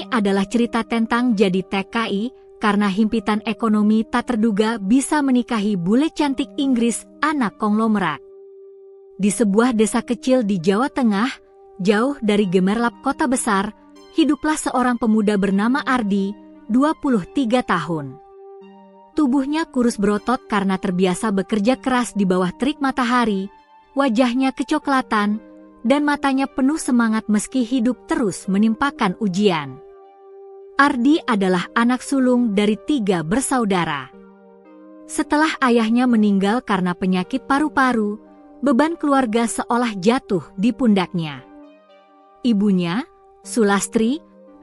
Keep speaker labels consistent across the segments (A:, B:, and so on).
A: Ini adalah cerita tentang jadi TKI karena himpitan ekonomi tak terduga bisa menikahi bule cantik Inggris anak konglomerat. Di sebuah desa kecil di Jawa Tengah, jauh dari gemerlap kota besar, hiduplah seorang pemuda bernama Ardi, 23 tahun. Tubuhnya kurus berotot karena terbiasa bekerja keras di bawah terik matahari, wajahnya kecoklatan, dan matanya penuh semangat meski hidup terus menimpakan ujian. Ardi adalah anak sulung dari 3 bersaudara. Setelah ayahnya meninggal karena penyakit paru-paru, beban keluarga seolah jatuh di pundaknya. Ibunya, Sulastri,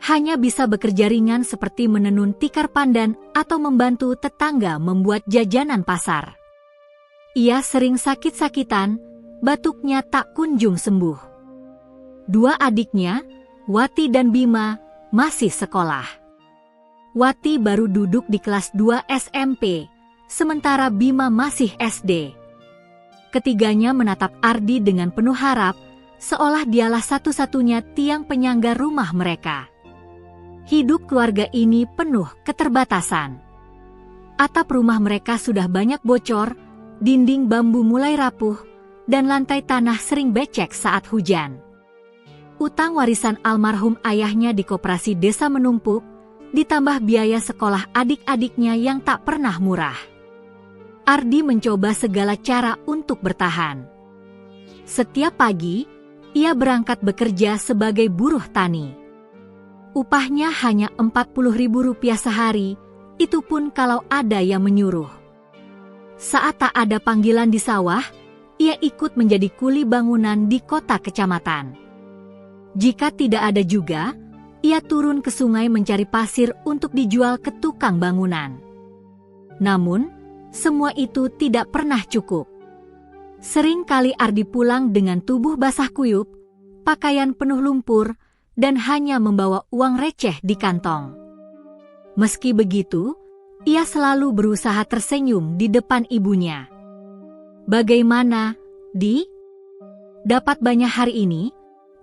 A: hanya bisa bekerja ringan seperti menenun tikar pandan atau membantu tetangga membuat jajanan pasar. Ia sering sakit-sakitan, batuknya tak kunjung sembuh. 2 adiknya, Wati dan Bima, masih sekolah. Wati baru duduk di kelas 2 SMP, sementara Bima masih SD. Ketiganya menatap Ardi dengan penuh harap, seolah dialah satu-satunya tiang penyangga rumah mereka. Hidup keluarga ini penuh keterbatasan. Atap rumah mereka sudah banyak bocor, dinding bambu mulai rapuh, dan lantai tanah sering becek saat hujan. Utang warisan almarhum ayahnya di koperasi desa menumpuk, ditambah biaya sekolah adik-adiknya yang tak pernah murah. Ardi mencoba segala cara untuk bertahan. Setiap pagi, ia berangkat bekerja sebagai buruh tani. Upahnya hanya Rp40.000 sehari, itu pun kalau ada yang menyuruh. Saat tak ada panggilan di sawah, ia ikut menjadi kuli bangunan di kota kecamatan. Jika tidak ada juga, ia turun ke sungai mencari pasir untuk dijual ke tukang bangunan. Namun, semua itu tidak pernah cukup. Sering kali Ardi pulang dengan tubuh basah kuyup, pakaian penuh lumpur, dan hanya membawa uang receh di kantong. Meski begitu, ia selalu berusaha tersenyum di depan ibunya. "Bagaimana, Di? Dapat banyak hari ini?"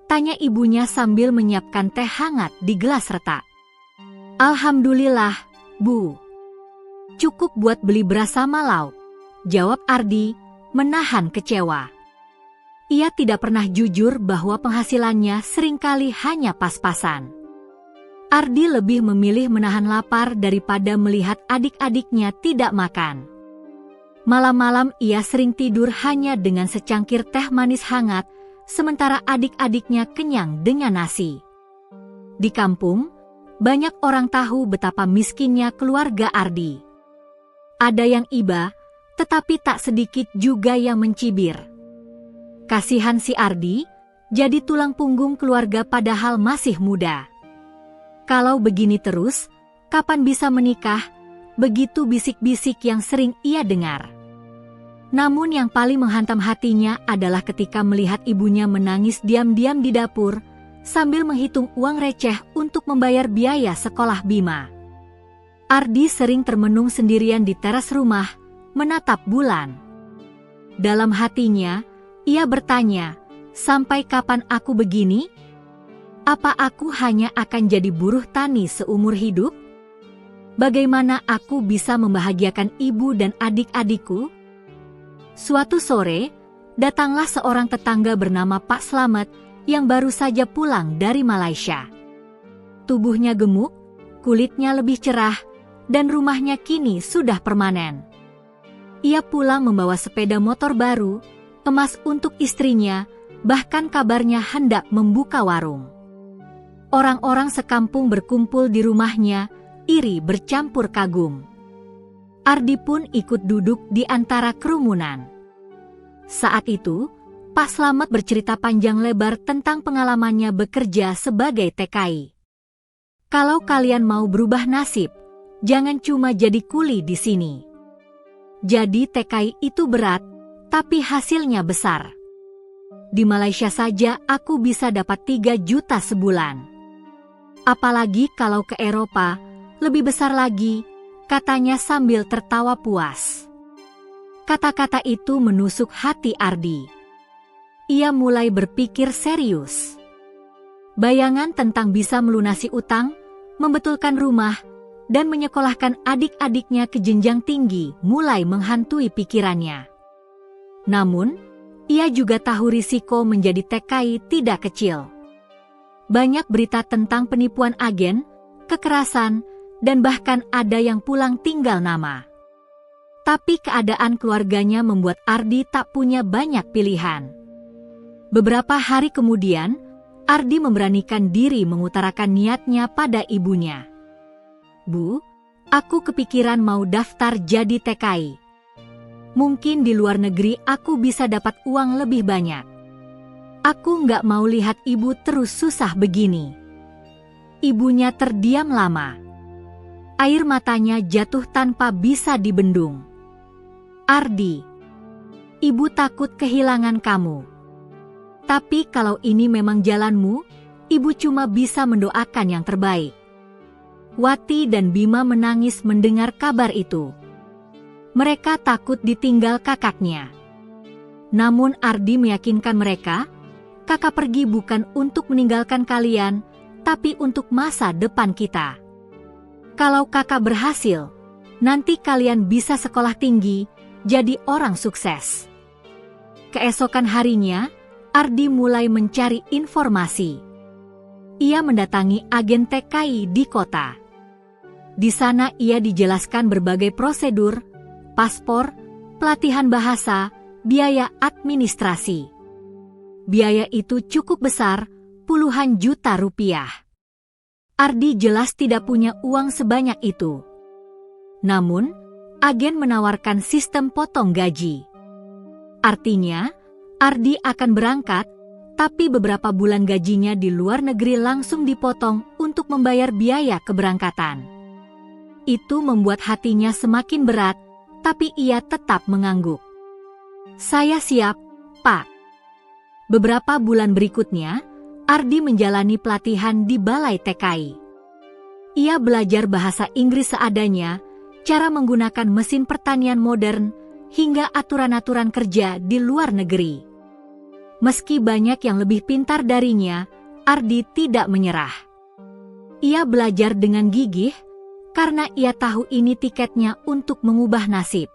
A: tanya ibunya sambil menyiapkan teh hangat di gelas retak. "Alhamdulillah, Bu. Cukup buat beli beras sama lauk," jawab Ardi, menahan kecewa. Ia tidak pernah jujur bahwa penghasilannya seringkali hanya pas-pasan. Ardi lebih memilih menahan lapar daripada melihat adik-adiknya tidak makan. Malam-malam ia sering tidur hanya dengan secangkir teh manis hangat, sementara adik-adiknya kenyang dengan nasi. Di kampung, banyak orang tahu betapa miskinnya keluarga Ardi. Ada yang iba, tetapi tak sedikit juga yang mencibir. Kasihan si Ardi, jadi tulang punggung keluarga padahal masih muda. "Kalau begini terus, kapan bisa menikah?" begitu bisik-bisik yang sering ia dengar. Namun yang paling menghantam hatinya adalah ketika melihat ibunya menangis diam-diam di dapur, sambil menghitung uang receh untuk membayar biaya sekolah Bima. Ardi sering termenung sendirian di teras rumah, menatap bulan. Dalam hatinya, ia bertanya, "Sampai kapan aku begini? Apa aku hanya akan jadi buruh tani seumur hidup? Bagaimana aku bisa membahagiakan ibu dan adik-adikku?" Suatu sore, datanglah seorang tetangga bernama Pak Slamet yang baru saja pulang dari Malaysia. Tubuhnya gemuk, kulitnya lebih cerah, dan rumahnya kini sudah permanen. Ia pulang membawa sepeda motor baru, emas untuk istrinya, bahkan kabarnya hendak membuka warung. Orang-orang sekampung berkumpul di rumahnya, iri bercampur kagum. Ardi pun ikut duduk di antara kerumunan. Saat itu, Pak Slamet bercerita panjang lebar tentang pengalamannya bekerja sebagai TKI. "Kalau kalian mau berubah nasib, jangan cuma jadi kuli di sini. Jadi TKI itu berat, tapi hasilnya besar. Di Malaysia saja aku bisa dapat 3 juta sebulan. Apalagi kalau ke Eropa, lebih besar lagi," katanya sambil tertawa puas. Kata-kata itu menusuk hati Ardi. Ia mulai berpikir serius. Bayangan tentang bisa melunasi utang, membetulkan rumah, dan menyekolahkan adik-adiknya ke jenjang tinggi mulai menghantui pikirannya. Namun, ia juga tahu risiko menjadi TKI tidak kecil. Banyak berita tentang penipuan agen, kekerasan, dan bahkan ada yang pulang tinggal nama. Tapi keadaan keluarganya membuat Ardi tak punya banyak pilihan. Beberapa hari kemudian, Ardi memberanikan diri mengutarakan niatnya pada ibunya. "Bu, aku kepikiran mau daftar jadi TKI. Mungkin di luar negeri aku bisa dapat uang lebih banyak. Aku nggak mau lihat ibu terus susah begini." Ibunya terdiam lama. Air matanya jatuh tanpa bisa dibendung. "Ardi, ibu takut kehilangan kamu. Tapi kalau ini memang jalanmu, ibu cuma bisa mendoakan yang terbaik." Wati dan Bima menangis mendengar kabar itu. Mereka takut ditinggal kakaknya. Namun Ardi meyakinkan mereka, "Kakak pergi bukan untuk meninggalkan kalian, tapi untuk masa depan kita. Kalau kakak berhasil, nanti kalian bisa sekolah tinggi, jadi orang sukses." Keesokan harinya, Ardi mulai mencari informasi. Ia mendatangi agen TKI di kota. Di sana ia dijelaskan berbagai prosedur, paspor, pelatihan bahasa, biaya administrasi. Biaya itu cukup besar, puluhan juta rupiah. Ardi jelas tidak punya uang sebanyak itu. Namun, agen menawarkan sistem potong gaji. Artinya, Ardi akan berangkat, tapi beberapa bulan gajinya di luar negeri langsung dipotong untuk membayar biaya keberangkatan. Itu membuat hatinya semakin berat, tapi ia tetap mengangguk. "Saya siap, Pak." Beberapa bulan berikutnya, Ardi menjalani pelatihan di Balai TKI. Ia belajar bahasa Inggris seadanya, cara menggunakan mesin pertanian modern, hingga aturan-aturan kerja di luar negeri. Meski banyak yang lebih pintar darinya, Ardi tidak menyerah. Ia belajar dengan gigih, karena ia tahu ini tiketnya untuk mengubah nasib.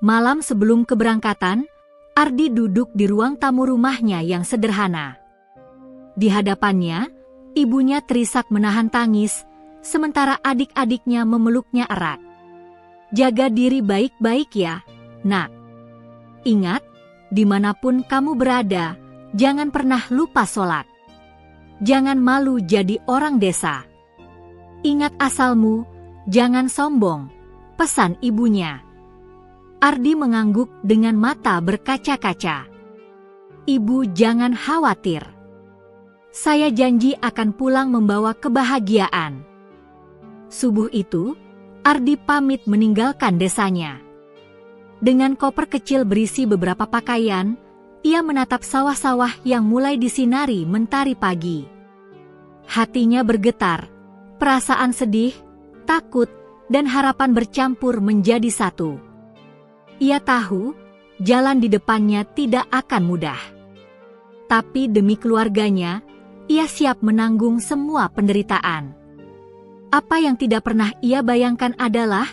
A: Malam sebelum keberangkatan, Ardi duduk di ruang tamu rumahnya yang sederhana. Di hadapannya, ibunya terisak menahan tangis, sementara adik-adiknya memeluknya erat. "Jaga diri baik-baik ya, Nak. Ingat, dimanapun kamu berada, jangan pernah lupa sholat. Jangan malu jadi orang desa. Ingat asalmu, jangan sombong," pesan ibunya. Ardi mengangguk dengan mata berkaca-kaca. "Ibu jangan khawatir. Saya janji akan pulang membawa kebahagiaan." Subuh itu, Ardi pamit meninggalkan desanya. Dengan koper kecil berisi beberapa pakaian, ia menatap sawah-sawah yang mulai disinari mentari pagi. Hatinya bergetar. Perasaan sedih, takut, dan harapan bercampur menjadi satu. Ia tahu, jalan di depannya tidak akan mudah. Tapi demi keluarganya, ia siap menanggung semua penderitaan. Apa yang tidak pernah ia bayangkan adalah,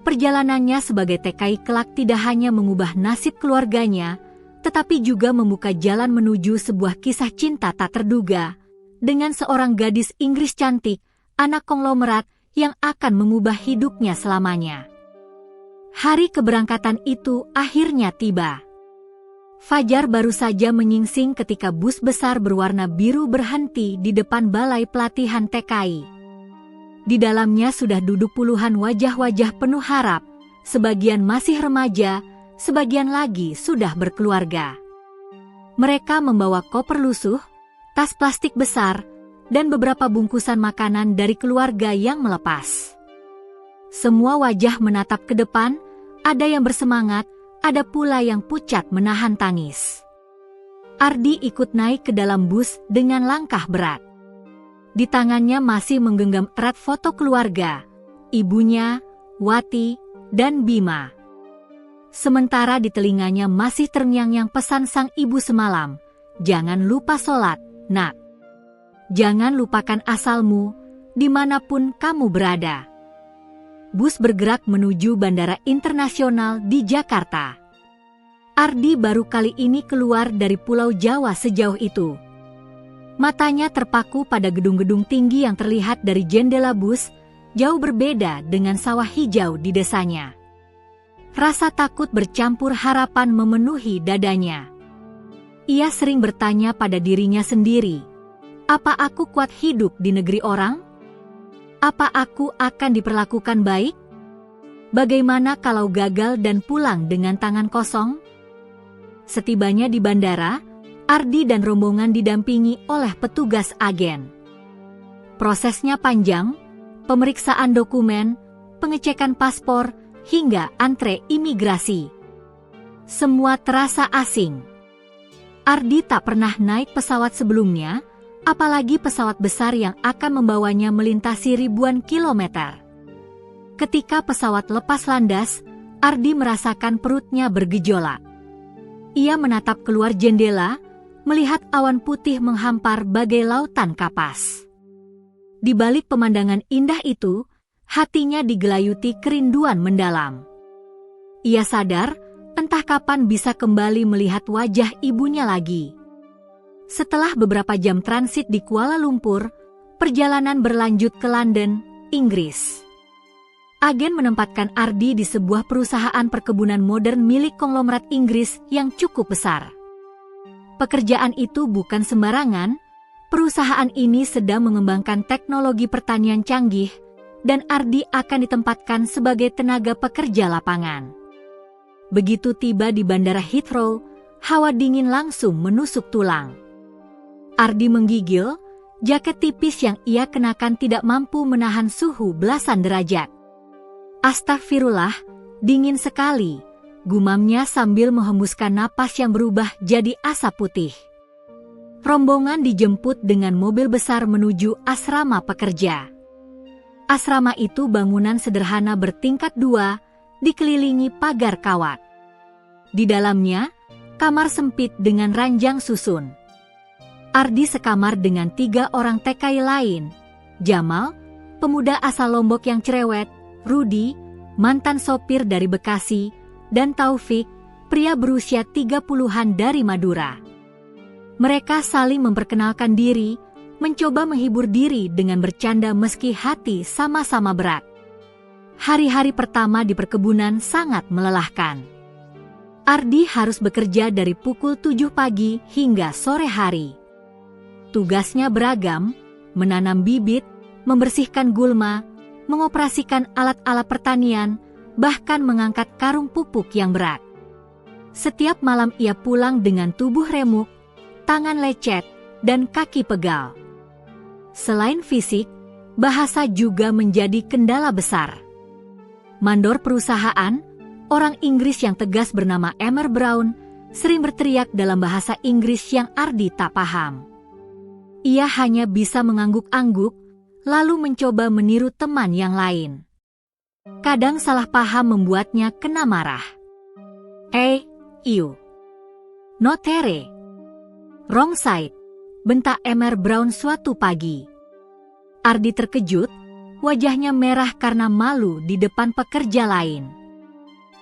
A: perjalanannya sebagai TKI kelak tidak hanya mengubah nasib keluarganya, tetapi juga membuka jalan menuju sebuah kisah cinta tak terduga, dengan seorang gadis Inggris cantik, anak konglomerat yang akan mengubah hidupnya selamanya. Hari keberangkatan itu akhirnya tiba. Fajar baru saja menyingsing ketika bus besar berwarna biru berhenti di depan balai pelatihan TKI. Di dalamnya sudah duduk puluhan wajah-wajah penuh harap, sebagian masih remaja, sebagian lagi sudah berkeluarga. Mereka membawa koper lusuh, tas plastik besar, dan beberapa bungkusan makanan dari keluarga yang melepas. Semua wajah menatap ke depan, ada yang bersemangat, ada pula yang pucat menahan tangis. Ardi ikut naik ke dalam bus dengan langkah berat. Di tangannya masih menggenggam erat foto keluarga, ibunya, Wati, dan Bima. Sementara di telinganya masih terngiang-ngiang pesan sang ibu semalam, "Jangan lupa sholat, Nak. Jangan lupakan asalmu, dimanapun kamu berada. Bus bergerak menuju Bandara Internasional di Jakarta. Ardi baru kali ini keluar dari Pulau Jawa sejauh itu. Matanya terpaku pada gedung-gedung tinggi yang terlihat dari jendela bus, jauh berbeda dengan sawah hijau di desanya. Rasa takut bercampur harapan memenuhi dadanya. Ia sering bertanya pada dirinya sendiri, apa aku kuat hidup di negeri orang? Apa aku akan diperlakukan baik? Bagaimana kalau gagal dan pulang dengan tangan kosong? Setibanya di bandara, Ardi dan rombongan didampingi oleh petugas agen. Prosesnya panjang, pemeriksaan dokumen, pengecekan paspor, hingga antre imigrasi. Semua terasa asing. Ardi tak pernah naik pesawat sebelumnya, apalagi pesawat besar yang akan membawanya melintasi ribuan kilometer. Ketika pesawat lepas landas, Ardi merasakan perutnya bergejolak. Ia menatap keluar jendela, melihat awan putih menghampar bagai lautan kapas. Di balik pemandangan indah itu, hatinya digelayuti kerinduan mendalam. Ia sadar, entah kapan bisa kembali melihat wajah ibunya lagi. Setelah beberapa jam transit di Kuala Lumpur, perjalanan berlanjut ke London, Inggris. Agen menempatkan Ardi di sebuah perusahaan perkebunan modern milik konglomerat Inggris yang cukup besar. Pekerjaan itu bukan sembarangan, perusahaan ini sedang mengembangkan teknologi pertanian canggih, dan Ardi akan ditempatkan sebagai tenaga pekerja lapangan. Begitu tiba di Bandara Heathrow, hawa dingin langsung menusuk tulang. Ardi menggigil, jaket tipis yang ia kenakan tidak mampu menahan suhu belasan derajat. Astagfirullah, dingin sekali, gumamnya sambil menghembuskan napas yang berubah jadi asap putih. Rombongan dijemput dengan mobil besar menuju asrama pekerja. Asrama itu bangunan sederhana bertingkat 2, dikelilingi pagar kawat. Di dalamnya, kamar sempit dengan ranjang susun. Ardi sekamar dengan 3 orang TKI lain, Jamal, pemuda asal Lombok yang cerewet, Rudi, mantan sopir dari Bekasi, dan Taufik, pria berusia 30-an dari Madura. Mereka saling memperkenalkan diri, mencoba menghibur diri dengan bercanda meski hati sama-sama berat. Hari-hari pertama di perkebunan sangat melelahkan. Ardi harus bekerja dari pukul 7 pagi hingga sore hari. Tugasnya beragam, menanam bibit, membersihkan gulma, mengoperasikan alat-alat pertanian, bahkan mengangkat karung pupuk yang berat. Setiap malam ia pulang dengan tubuh remuk, tangan lecet, dan kaki pegal. Selain fisik, bahasa juga menjadi kendala besar. Mandor perusahaan, orang Inggris yang tegas bernama Emmer Brown, sering berteriak dalam bahasa Inggris yang Ardi tak paham. Ia hanya bisa mengangguk-angguk, lalu mencoba meniru teman yang lain. Kadang salah paham membuatnya kena marah. You. No tere. Wrong side, bentak Emmer Brown suatu pagi. Ardi terkejut, wajahnya merah karena malu di depan pekerja lain.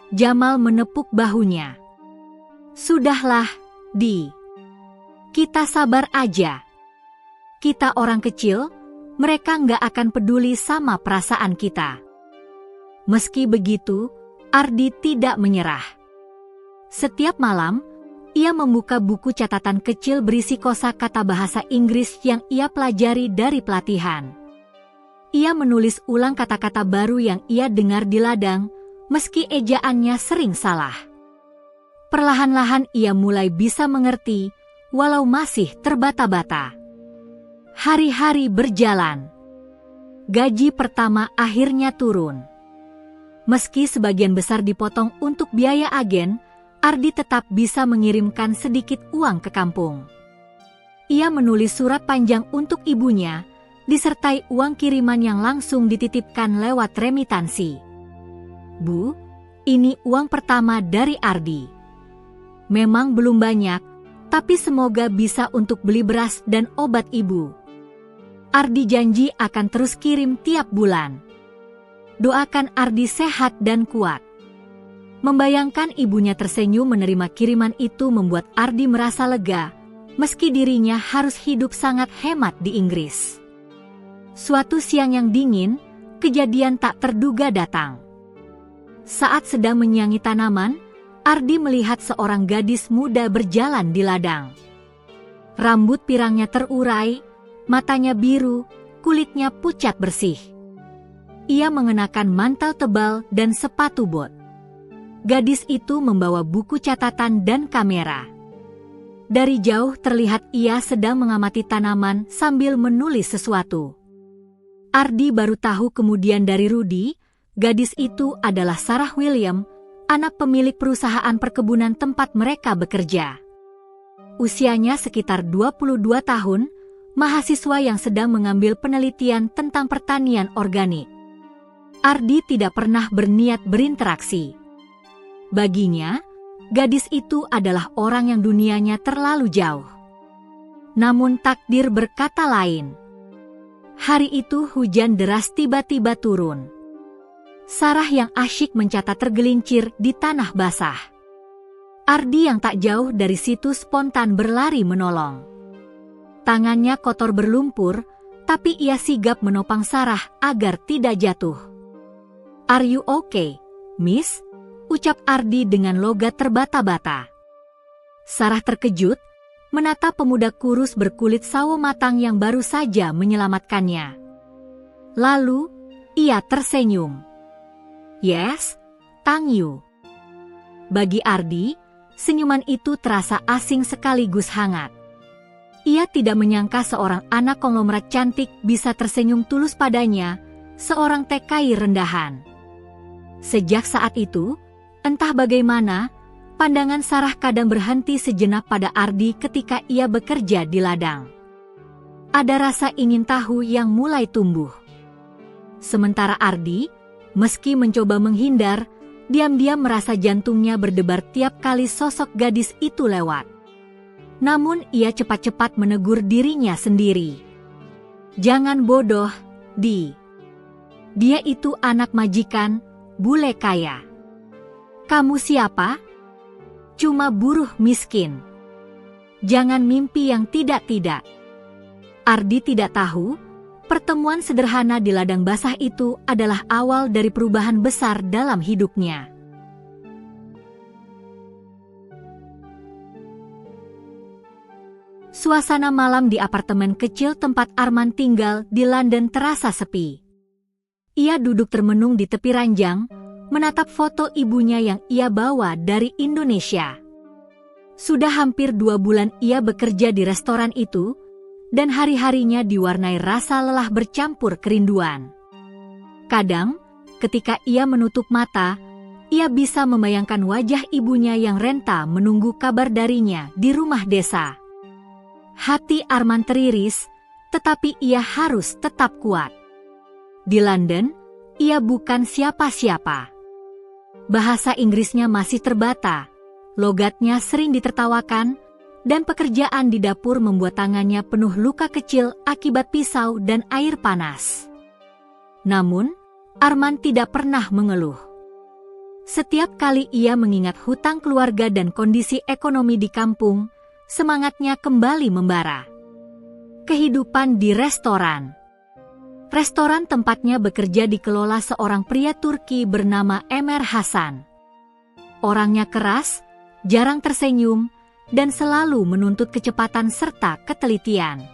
A: Jamal menepuk bahunya. Sudahlah, Di. Kita sabar aja. Kita orang kecil, mereka nggak akan peduli sama perasaan kita. Meski begitu, Ardi tidak menyerah. Setiap malam, ia membuka buku catatan kecil berisi kosakata bahasa Inggris yang ia pelajari dari pelatihan. Ia menulis ulang kata-kata baru yang ia dengar di ladang, meski ejaannya sering salah. Perlahan-lahan ia mulai bisa mengerti, walau masih terbata-bata. Hari-hari berjalan. Gaji pertama akhirnya turun. Meski sebagian besar dipotong untuk biaya agen, Ardi tetap bisa mengirimkan sedikit uang ke kampung. Ia menulis surat panjang untuk ibunya, disertai uang kiriman yang langsung dititipkan lewat remitansi. Bu, ini uang pertama dari Ardi. Memang belum banyak, tapi semoga bisa untuk beli beras dan obat ibu. Ardi janji akan terus kirim tiap bulan. Doakan Ardi sehat dan kuat. Membayangkan ibunya tersenyum menerima kiriman itu membuat Ardi merasa lega, meski dirinya harus hidup sangat hemat di Inggris. Suatu siang yang dingin, kejadian tak terduga datang. Saat sedang menyiangi tanaman, Ardi melihat seorang gadis muda berjalan di ladang. Rambut pirangnya terurai, matanya biru, kulitnya pucat bersih. Ia mengenakan mantel tebal dan sepatu bot. Gadis itu membawa buku catatan dan kamera. Dari jauh terlihat ia sedang mengamati tanaman sambil menulis sesuatu. Ardi baru tahu kemudian dari Rudy, gadis itu adalah Sarah William, anak pemilik perusahaan perkebunan tempat mereka bekerja. Usianya sekitar 22 tahun, mahasiswa yang sedang mengambil penelitian tentang pertanian organik. Ardi tidak pernah berniat berinteraksi. Baginya, gadis itu adalah orang yang dunianya terlalu jauh. Namun takdir berkata lain. Hari itu hujan deras tiba-tiba turun. Sarah yang asyik mencatat tergelincir di tanah basah. Ardi yang tak jauh dari situ spontan berlari menolong. Tangannya kotor berlumpur, tapi ia sigap menopang Sarah agar tidak jatuh. "Are you okay, Miss?" ucap Ardi dengan logat terbata-bata. Sarah terkejut, menatap pemuda kurus berkulit sawo matang yang baru saja menyelamatkannya. Lalu, ia tersenyum. "Yes, thank you." Bagi Ardi, senyuman itu terasa asing sekaligus hangat. Ia tidak menyangka seorang anak konglomerat cantik bisa tersenyum tulus padanya, seorang TKI rendahan. Sejak saat itu, entah bagaimana, pandangan Sarah kadang berhenti sejenak pada Ardi ketika ia bekerja di ladang. Ada rasa ingin tahu yang mulai tumbuh. Sementara Ardi, meski mencoba menghindar, diam-diam merasa jantungnya berdebar tiap kali sosok gadis itu lewat. Namun ia cepat-cepat menegur dirinya sendiri. "Jangan bodoh, Di. Dia itu anak majikan, bule kaya. Kamu siapa? Cuma buruh miskin. Jangan mimpi yang tidak-tidak." Ardi tidak tahu, pertemuan sederhana di ladang basah itu adalah awal dari perubahan besar dalam hidupnya. Suasana malam di apartemen kecil tempat Arman tinggal di London terasa sepi. Ia duduk termenung di tepi ranjang, menatap foto ibunya yang ia bawa dari Indonesia. Sudah hampir 2 bulan ia bekerja di restoran itu, dan hari-harinya diwarnai rasa lelah bercampur kerinduan. Kadang, ketika ia menutup mata, ia bisa membayangkan wajah ibunya yang renta menunggu kabar darinya di rumah desa. Hati Arman teriris, tetapi ia harus tetap kuat. Di London, ia bukan siapa-siapa. Bahasa Inggrisnya masih terbata, logatnya sering ditertawakan, dan pekerjaan di dapur membuat tangannya penuh luka kecil akibat pisau dan air panas. Namun, Arman tidak pernah mengeluh. Setiap kali ia mengingat hutang keluarga dan kondisi ekonomi di kampung, semangatnya kembali membara. Kehidupan di restoran. Restoran tempatnya bekerja dikelola seorang pria Turki bernama Ömer Hasan. Orangnya keras, jarang tersenyum, dan selalu menuntut kecepatan serta ketelitian.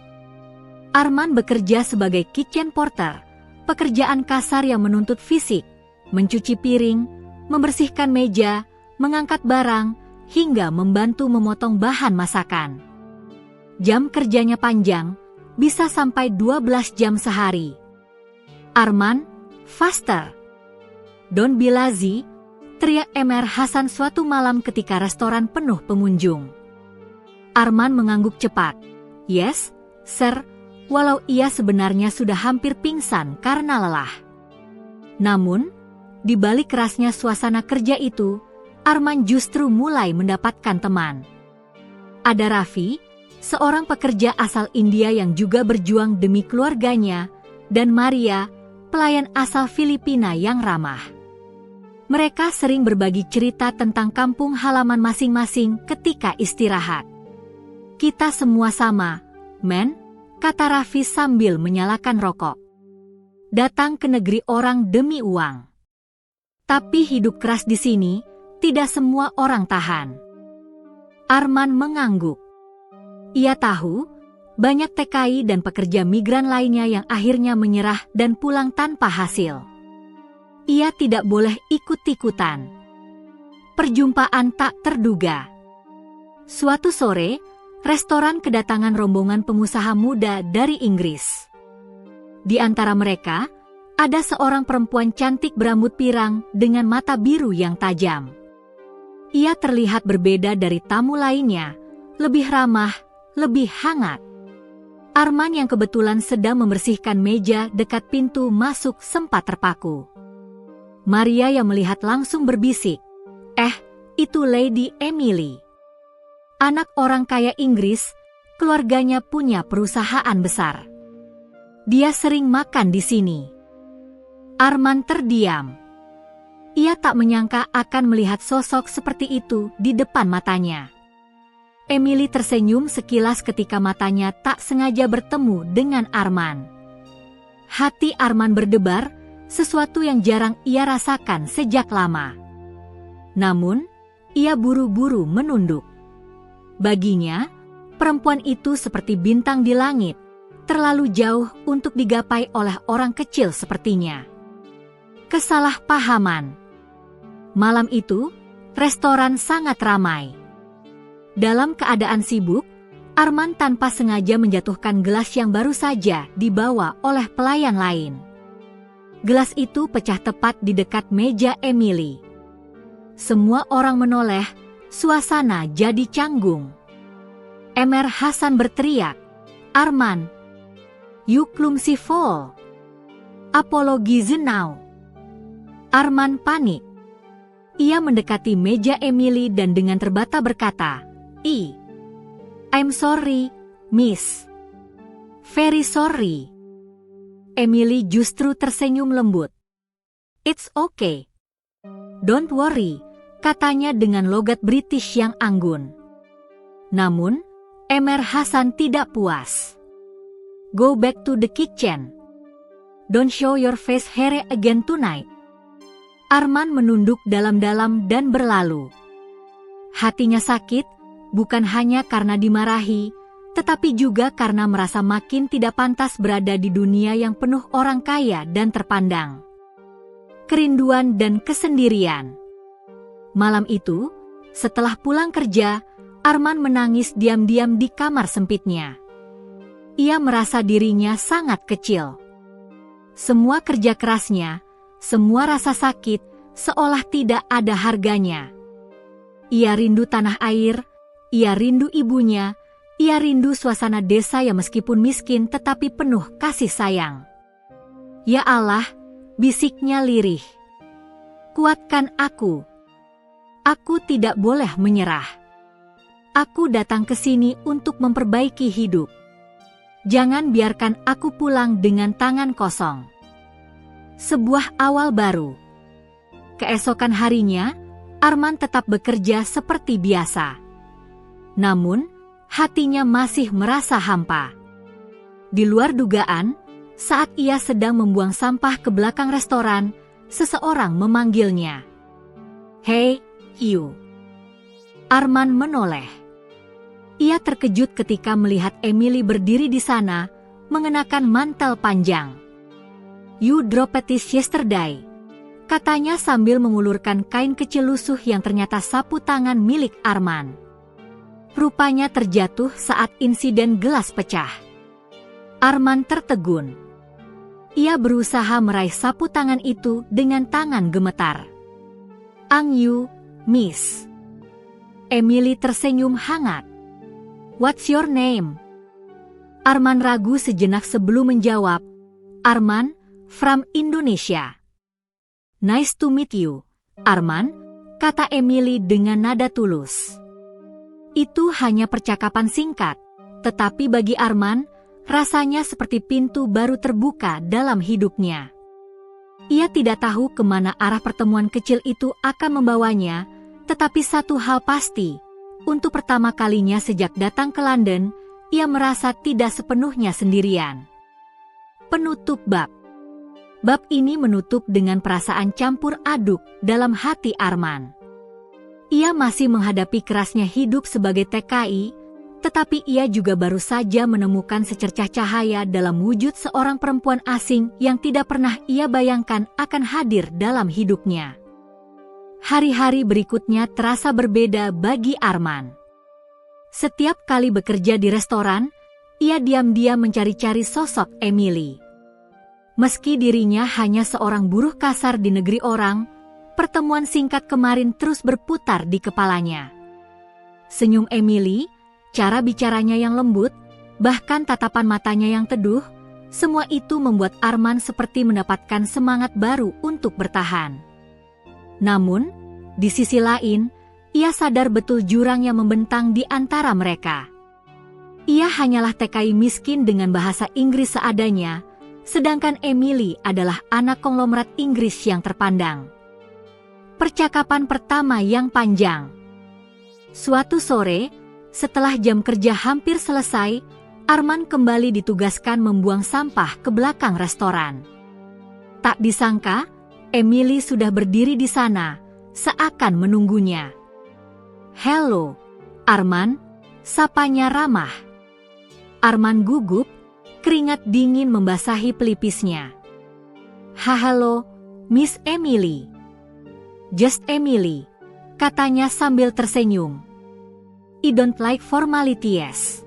A: Arman bekerja sebagai kitchen porter, pekerjaan kasar yang menuntut fisik, mencuci piring, membersihkan meja, mengangkat barang, hingga membantu memotong bahan masakan. Jam kerjanya panjang, bisa sampai 12 jam sehari. "Arman, faster! Don't be lazy!" teriak Ömer Hasan suatu malam ketika restoran penuh pengunjung. Arman mengangguk cepat. "Yes, sir," walau ia sebenarnya sudah hampir pingsan karena lelah. Namun, di balik kerasnya suasana kerja itu, Arman justru mulai mendapatkan teman. Ada Raffi, seorang pekerja asal India yang juga berjuang demi keluarganya, dan Maria, pelayan asal Filipina yang ramah. Mereka sering berbagi cerita tentang kampung halaman masing-masing ketika istirahat. "Kita semua sama, men," kata Raffi sambil menyalakan rokok. "Datang ke negeri orang demi uang. Tapi hidup keras di sini, tidak semua orang tahan." Arman mengangguk. Ia tahu, banyak TKI dan pekerja migran lainnya yang akhirnya menyerah dan pulang tanpa hasil. Ia tidak boleh ikut-ikutan. Perjumpaan tak terduga. Suatu sore, restoran kedatangan rombongan pengusaha muda dari Inggris. Di antara mereka, ada seorang perempuan cantik berambut pirang dengan mata biru yang tajam. Ia terlihat berbeda dari tamu lainnya, lebih ramah, lebih hangat. Arman yang kebetulan sedang membersihkan meja dekat pintu masuk sempat terpaku. Maria yang melihat langsung berbisik, itu Lady Emily. Anak orang kaya Inggris, keluarganya punya perusahaan besar. Dia sering makan di sini." Arman terdiam. Ia tak menyangka akan melihat sosok seperti itu di depan matanya. Emily tersenyum sekilas ketika matanya tak sengaja bertemu dengan Arman. Hati Arman berdebar, sesuatu yang jarang ia rasakan sejak lama. Namun, ia buru-buru menunduk. Baginya, perempuan itu seperti bintang di langit, terlalu jauh untuk digapai oleh orang kecil sepertinya. Kesalahpahaman. Malam itu, restoran sangat ramai. Dalam keadaan sibuk, Arman tanpa sengaja menjatuhkan gelas yang baru saja dibawa oleh pelayan lain. Gelas itu pecah tepat di dekat meja Emily. Semua orang menoleh, suasana jadi canggung. Emer Hasan berteriak, "Arman, you clumsy fool. Apologize now." Arman panik. Ia mendekati meja Emily dan dengan terbata berkata, "I'm sorry, miss. Very sorry." Emily justru tersenyum lembut. "It's okay. Don't worry," katanya dengan logat British yang anggun. Namun, Emer Hasan tidak puas. "Go back to the kitchen. Don't show your face here again tonight." Arman menunduk dalam-dalam dan berlalu. Hatinya sakit, bukan hanya karena dimarahi, tetapi juga karena merasa makin tidak pantas berada di dunia yang penuh orang kaya dan terpandang. Kerinduan dan kesendirian. Malam itu, setelah pulang kerja, Arman menangis diam-diam di kamar sempitnya. Ia merasa dirinya sangat kecil. Semua kerja kerasnya, semua rasa sakit, seolah tidak ada harganya. Ia rindu tanah air, ia rindu ibunya, ia rindu suasana desa yang meskipun miskin tetapi penuh kasih sayang. "Ya Allah," bisiknya lirih. "Kuatkan aku. Aku tidak boleh menyerah. Aku datang ke sini untuk memperbaiki hidup. Jangan biarkan aku pulang dengan tangan kosong." Sebuah awal baru. Keesokan harinya, Arman tetap bekerja seperti biasa. Namun, hatinya masih merasa hampa. Di luar dugaan, saat ia sedang membuang sampah ke belakang restoran, seseorang memanggilnya. "Hey, you." Arman menoleh. Ia terkejut ketika melihat Emily berdiri di sana, mengenakan mantel panjang. "You dropped it yesterday," katanya sambil mengulurkan kain kecil lusuh yang ternyata sapu tangan milik Arman. Rupanya terjatuh saat insiden gelas pecah. Arman tertegun. Ia berusaha meraih sapu tangan itu dengan tangan gemetar. "Ang you, miss." Emily tersenyum hangat. "What's your name?" Arman ragu sejenak sebelum menjawab, "Arman, from Indonesia." "Nice to meet you, Arman," kata Emily dengan nada tulus. "Itu hanya percakapan singkat, Tetapi bagi Arman, rasanya seperti pintu baru terbuka dalam hidupnya. Ia tidak tahu kemana arah pertemuan kecil itu akan membawanya, tetapi satu hal pasti, untuk pertama kalinya sejak datang ke London, ia merasa tidak sepenuhnya sendirian. Penutup bab. Bab ini menutup dengan perasaan campur aduk dalam hati Arman. Ia masih menghadapi kerasnya hidup sebagai TKI, tetapi ia juga baru saja menemukan secercah cahaya dalam wujud seorang perempuan asing yang tidak pernah ia bayangkan akan hadir dalam hidupnya. Hari-hari berikutnya terasa berbeda bagi Arman. Setiap kali bekerja di restoran, ia diam-diam mencari-cari sosok Emily. Meski dirinya hanya seorang buruh kasar di negeri orang, pertemuan singkat kemarin terus berputar di kepalanya. Senyum Emily, cara bicaranya yang lembut, bahkan tatapan matanya yang teduh, semua itu membuat Arman seperti mendapatkan semangat baru untuk bertahan. Namun, di sisi lain, ia sadar betul jurang yang membentang di antara mereka. Ia hanyalah TKI miskin dengan bahasa Inggris seadanya, sedangkan Emily adalah anak konglomerat Inggris yang terpandang. Percakapan pertama yang panjang. Suatu sore, setelah jam kerja hampir selesai, Arman kembali ditugaskan membuang sampah ke belakang restoran. Tak disangka, Emily sudah berdiri di sana, seakan menunggunya. "Halo, Arman," sapanya ramah. Arman gugup, keringat dingin membasahi pelipisnya. "Halo, Miss Emily." "Just Emily," katanya sambil tersenyum. "I don't like formalities."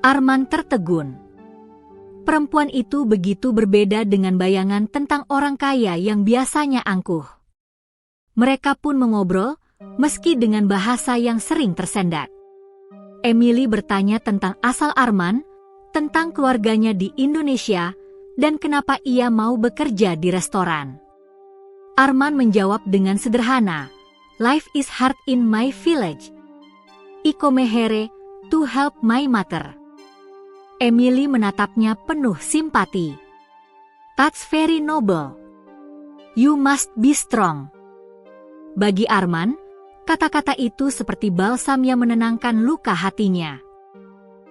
A: Arman tertegun. Perempuan itu begitu berbeda dengan bayangan tentang orang kaya yang biasanya angkuh. Mereka pun mengobrol, meski dengan bahasa yang sering tersendat. Emily bertanya tentang asal Arman, tentang keluarganya di Indonesia, dan kenapa ia mau bekerja di restoran. Arman menjawab dengan sederhana, "Life is hard in my village. I come here to help my mother." Emily menatapnya penuh simpati. "That's very noble. You must be strong." Bagi Arman, kata-kata itu seperti balsam yang menenangkan luka hatinya.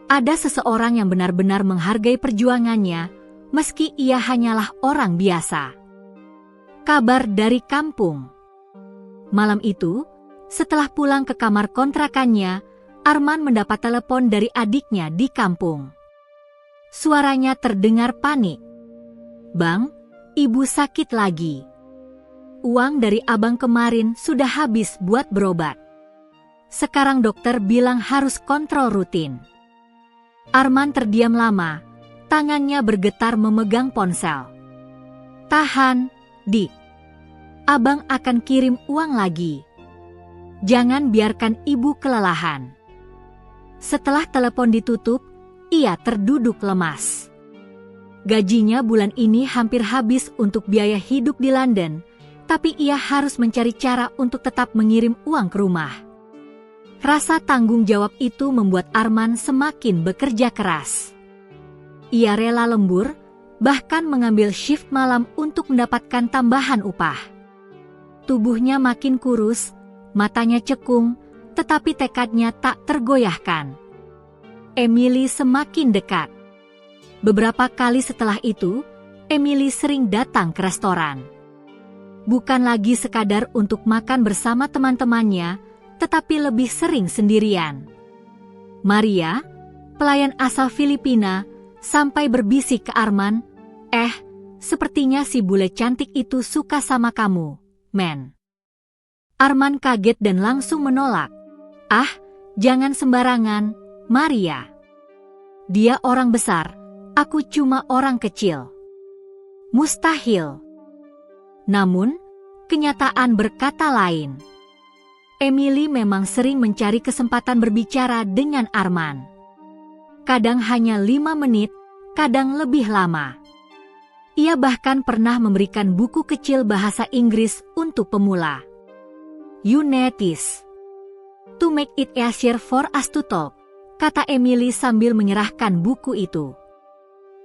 A: Ada seseorang yang benar-benar menghargai perjuangannya, meski ia hanyalah orang biasa. Kabar dari kampung. Malam itu, setelah pulang ke kamar kontrakannya, Arman mendapat telepon dari adiknya di kampung. Suaranya terdengar panik. "Bang, ibu sakit lagi. Uang dari abang kemarin sudah habis buat berobat. Sekarang dokter bilang harus kontrol rutin." Arman terdiam lama, tangannya bergetar memegang ponsel. "Tahan, Dik. Abang akan kirim uang lagi. Jangan biarkan ibu kelelahan." Setelah telepon ditutup, ia terduduk lemas. Gajinya bulan ini hampir habis untuk biaya hidup di London, tapi ia harus mencari cara untuk tetap mengirim uang ke rumah. Rasa tanggung jawab itu membuat Arman semakin bekerja keras. Ia rela lembur, bahkan mengambil shift malam untuk mendapatkan tambahan upah. Tubuhnya makin kurus, matanya cekung, tetapi tekadnya tak tergoyahkan. Emily semakin dekat. Beberapa kali setelah itu, Emily sering datang ke restoran. Bukan lagi sekadar untuk makan bersama teman-temannya, tetapi lebih sering sendirian. Maria, pelayan asal Filipina, sampai berbisik ke Arman, sepertinya si bule cantik itu suka sama kamu, men." Arman kaget dan langsung menolak. Jangan sembarangan, Maria. Dia orang besar, aku cuma orang kecil." "Mustahil." Namun, kenyataan berkata lain. Emily memang sering mencari kesempatan berbicara dengan Arman. Kadang hanya 5 menit, kadang lebih lama. Ia bahkan pernah memberikan buku kecil bahasa Inggris untuk pemula. "You notice. To make it easier for us to talk, kata Emily sambil menyerahkan buku itu.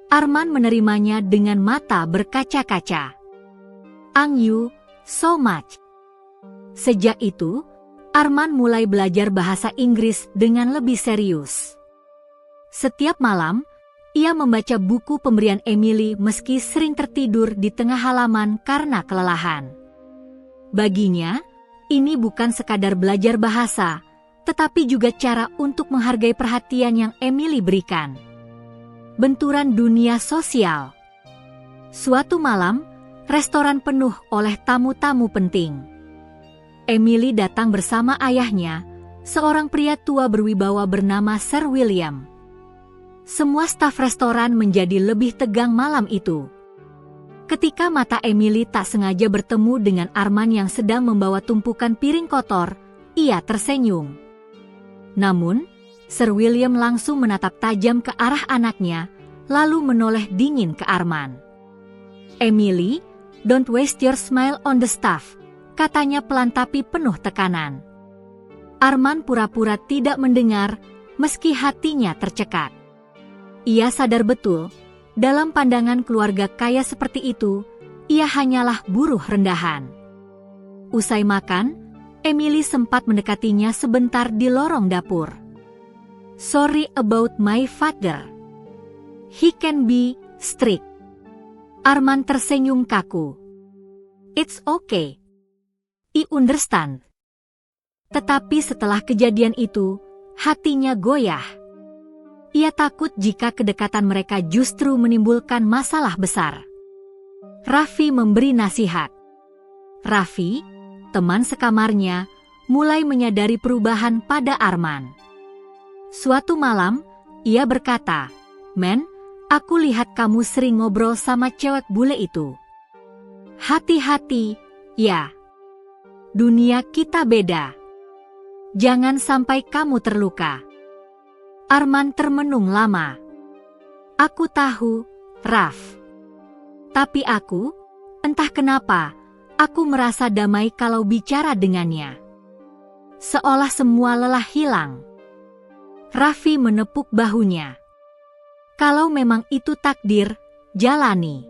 A: Arman menerimanya dengan mata berkaca-kaca. "Thank you so much." Sejak itu, Arman mulai belajar bahasa Inggris dengan lebih serius. Setiap malam, ia membaca buku pemberian Emily meski sering tertidur di tengah halaman karena kelelahan. Baginya, ini bukan sekadar belajar bahasa, tetapi juga cara untuk menghargai perhatian yang Emily berikan. Benturan dunia sosial. Suatu malam, restoran penuh oleh tamu-tamu penting. Emily datang bersama ayahnya, seorang pria tua berwibawa bernama Sir William. Semua staf restoran menjadi lebih tegang malam itu. Ketika mata Emily tak sengaja bertemu dengan Arman yang sedang membawa tumpukan piring kotor, ia tersenyum. Namun, Sir William langsung menatap tajam ke arah anaknya, lalu menoleh dingin ke Arman. "Emily, don't waste your smile on the staff," katanya pelan tapi penuh tekanan. Arman pura-pura tidak mendengar, meski hatinya tercekat. Ia sadar betul, dalam pandangan keluarga kaya seperti itu, ia hanyalah buruh rendahan. Usai makan, Emily sempat mendekatinya sebentar di lorong dapur. "Sorry about my father. He can be strict." Arman tersenyum kaku. "It's okay. I understand." Tetapi setelah kejadian itu, hatinya goyah. Ia takut jika kedekatan mereka justru menimbulkan masalah besar. Raffi memberi nasihat. Raffi, teman sekamarnya, mulai menyadari perubahan pada Arman. Suatu malam, ia berkata, "Men, aku lihat kamu sering ngobrol sama cewek bule itu. Hati-hati, ya. Dunia kita beda. Jangan sampai kamu terluka." Arman termenung lama. "Aku tahu, Raf. Tapi entah kenapa, aku merasa damai kalau bicara dengannya. Seolah semua lelah hilang." Raffi menepuk bahunya. "Kalau memang itu takdir, jalani.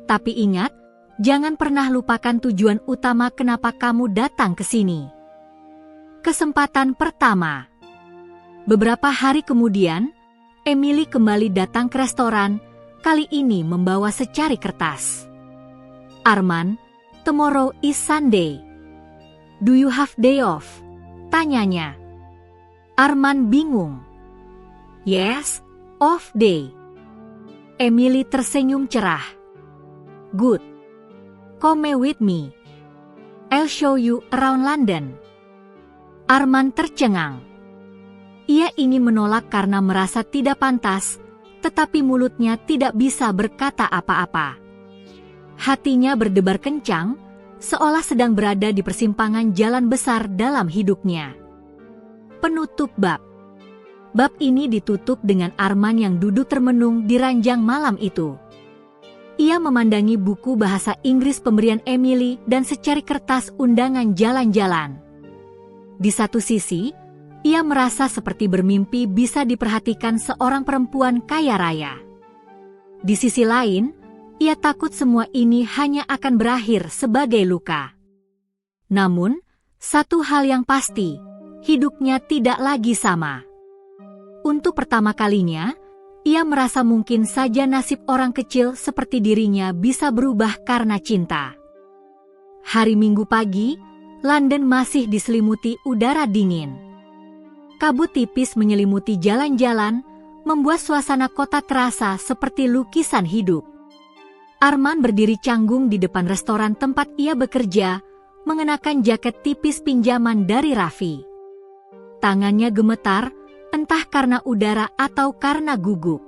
A: Tapi ingat, jangan pernah lupakan tujuan utama kenapa kamu datang ke sini." Kesempatan pertama. Beberapa hari kemudian, Emily kembali datang ke restoran, kali ini membawa secari kertas. "Arman, tomorrow is Sunday. Do you have day off?" tanyanya. Arman bingung. "Yes, off day." Emily tersenyum cerah. "Good. Come with me. I'll show you around London." Arman tercengang. Ia ingin menolak karena merasa tidak pantas, tetapi mulutnya tidak bisa berkata apa-apa. Hatinya berdebar kencang, seolah sedang berada di persimpangan jalan besar dalam hidupnya. Penutup bab. Bab ini ditutup dengan Arman yang duduk termenung di ranjang malam itu. Ia memandangi buku bahasa Inggris pemberian Emily dan secari kertas undangan jalan-jalan. Di satu sisi, ia merasa seperti bermimpi bisa diperhatikan seorang perempuan kaya raya. Di sisi lain, ia takut semua ini hanya akan berakhir sebagai luka. Namun, satu hal yang pasti, hidupnya tidak lagi sama. Untuk pertama kalinya, ia merasa mungkin saja nasib orang kecil seperti dirinya bisa berubah karena cinta. Hari Minggu pagi, London masih diselimuti udara dingin. Kabut tipis menyelimuti jalan-jalan, membuat suasana kota terasa seperti lukisan hidup. Arman berdiri canggung di depan restoran tempat ia bekerja, mengenakan jaket tipis pinjaman dari Raffi. Tangannya gemetar, entah karena udara atau karena gugup.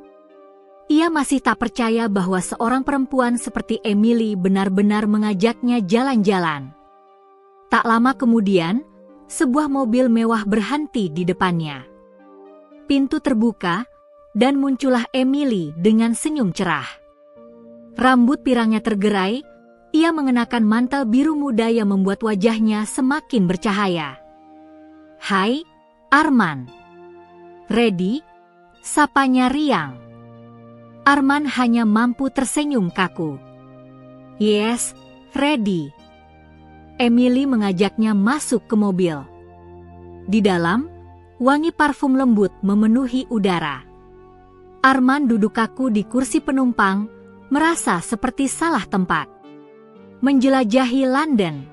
A: Ia masih tak percaya bahwa seorang perempuan seperti Emily benar-benar mengajaknya jalan-jalan. Tak lama kemudian, sebuah mobil mewah berhenti di depannya. Pintu terbuka, dan muncullah Emily dengan senyum cerah. Rambut pirangnya tergerai, ia mengenakan mantel biru muda yang membuat wajahnya semakin bercahaya. "Hai, Arman." Ready? Sapanya riang. Arman hanya mampu tersenyum kaku. Yes, ready. Emily mengajaknya masuk ke mobil. Di dalam, wangi parfum lembut memenuhi udara. Arman duduk kaku di kursi penumpang, merasa seperti salah tempat. Menjelajahi London.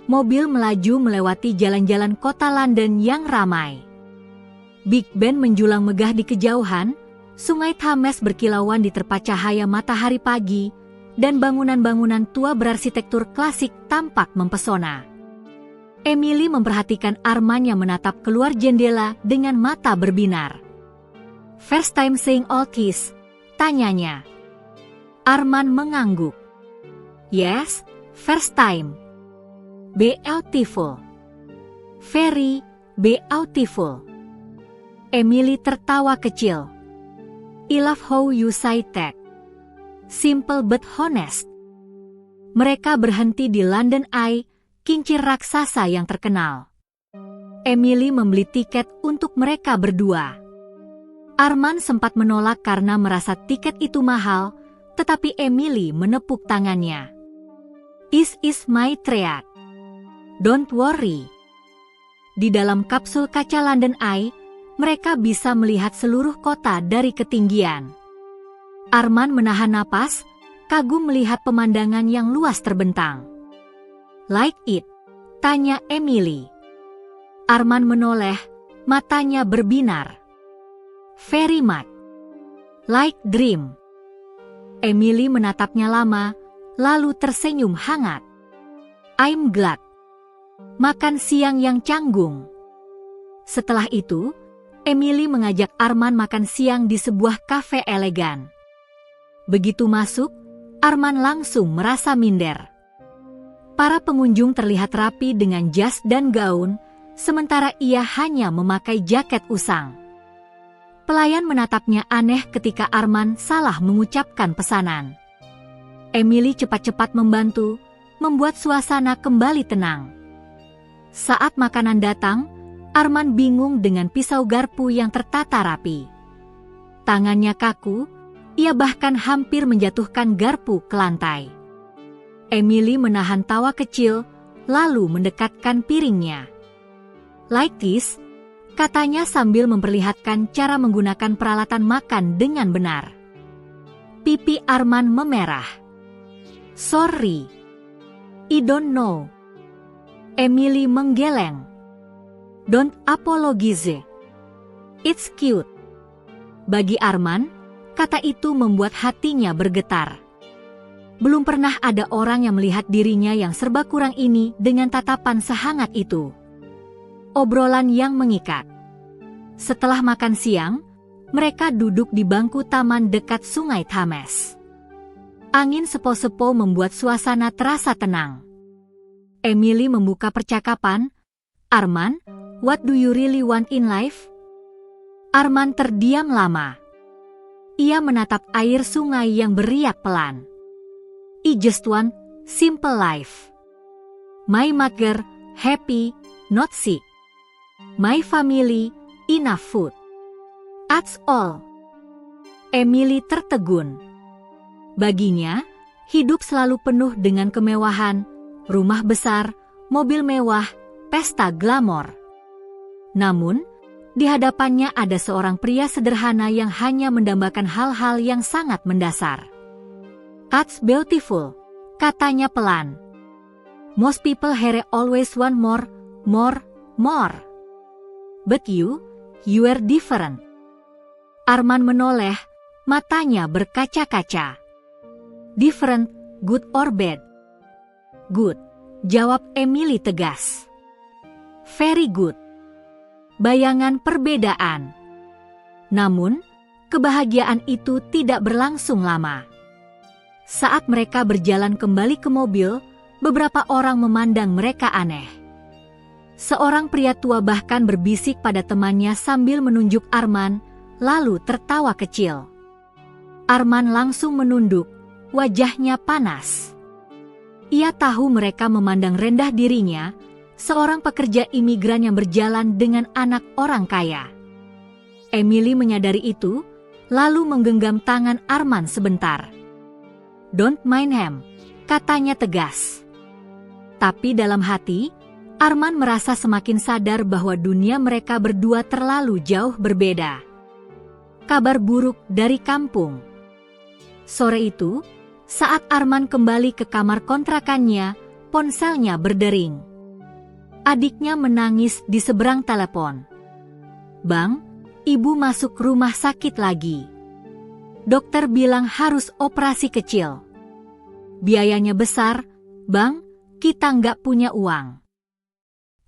A: Mobil melaju melewati jalan-jalan kota London yang ramai. Big Ben menjulang megah di kejauhan, Sungai Thames berkilauan di terpa cahaya matahari pagi, dan bangunan-bangunan tua berarsitektur klasik tampak mempesona. Emily memperhatikan Arman yang menatap keluar jendela dengan mata berbinar. First time seeing all this? Tanyanya. Arman mengangguk. Yes, first time. Beautiful. Very beautiful. Emily tertawa kecil. I love how you say that. Simple but honest. Mereka berhenti di London Eye, kincir raksasa yang terkenal. Emily membeli tiket untuk mereka berdua. Arman sempat menolak karena merasa tiket itu mahal, tetapi Emily menepuk tangannya. This is my treat. Don't worry. Di dalam kapsul kaca London Eye, mereka bisa melihat seluruh kota dari ketinggian. Arman menahan napas, kagum melihat pemandangan yang luas terbentang. Like it? Tanya Emily. Arman menoleh, matanya berbinar. Very much. Like dream. Emily menatapnya lama, lalu tersenyum hangat. I'm glad. Makan siang yang canggung. Setelah itu, Emily mengajak Arman makan siang di sebuah kafe elegan. Begitu masuk, Arman langsung merasa minder. Para pengunjung terlihat rapi dengan jas dan gaun, sementara ia hanya memakai jaket usang. Pelayan menatapnya aneh ketika Arman salah mengucapkan pesanan. Emily cepat-cepat membantu, membuat suasana kembali tenang. Saat makanan datang, Arman bingung dengan pisau garpu yang tertata rapi. Tangannya kaku, ia bahkan hampir menjatuhkan garpu ke lantai. Emily menahan tawa kecil, lalu mendekatkan piringnya. Like this? Katanya sambil memperlihatkan cara menggunakan peralatan makan dengan benar. Pipi Arman memerah. Sorry. I don't know. Emily menggeleng. Don't apologize. It's cute. Bagi Arman, kata itu membuat hatinya bergetar. Belum pernah ada orang yang melihat dirinya yang serba kurang ini dengan tatapan sehangat itu. Obrolan yang mengikat. Setelah makan siang, mereka duduk di bangku taman dekat Sungai Thames. Angin sepo-sepo membuat suasana terasa tenang. Emily membuka percakapan. Arman, what do you really want in life? Arman terdiam lama. Ia menatap air sungai yang beriak pelan. I just want simple life. My mother happy, not sick. My family enough food. That's all. Emily tertegun. Baginya, hidup selalu penuh dengan kemewahan, rumah besar, mobil mewah, pesta glamor. Namun, di hadapannya ada seorang pria sederhana yang hanya mendambakan hal-hal yang sangat mendasar. That's beautiful, katanya pelan. Most people here always want more, more, more. But you are different. Arman menoleh, matanya berkaca-kaca. Different, good or bad? Good, jawab Emily tegas. Very good. Bayangan perbedaan. Namun, kebahagiaan itu tidak berlangsung lama. Saat mereka berjalan kembali ke mobil, beberapa orang memandang mereka aneh. Seorang pria tua bahkan berbisik pada temannya sambil menunjuk Arman, lalu tertawa kecil. Arman langsung menunduk, wajahnya panas. Ia tahu mereka memandang rendah dirinya, seorang pekerja imigran yang berjalan dengan anak orang kaya. Emily menyadari itu, lalu menggenggam tangan Arman sebentar. "Don't mind him," katanya tegas. Tapi dalam hati, Arman merasa semakin sadar bahwa dunia mereka berdua terlalu jauh berbeda. Kabar buruk dari kampung. Sore itu, saat Arman kembali ke kamar kontrakannya, ponselnya berdering. Adiknya menangis di seberang telepon. "Bang, ibu masuk rumah sakit lagi. Dokter bilang harus operasi kecil. Biayanya besar, Bang, kita nggak punya uang."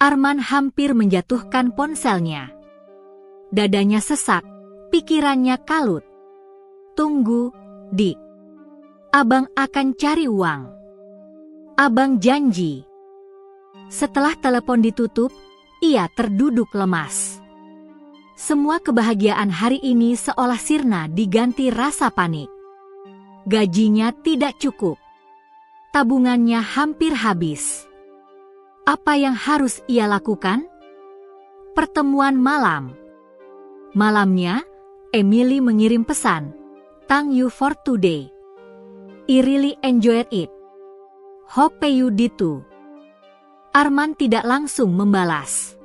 A: Arman hampir menjatuhkan ponselnya. Dadanya sesak, pikirannya kalut. "Tunggu, Dik. Abang akan cari uang. Abang janji." Setelah telepon ditutup, ia terduduk lemas. Semua kebahagiaan hari ini seolah sirna diganti rasa panik. Gajinya tidak cukup. Tabungannya hampir habis. Apa yang harus ia lakukan? Pertemuan malam. Malamnya, Emily mengirim pesan, "Thank you for today. I really enjoyed it. Hope you did too." Arman tidak langsung membalas.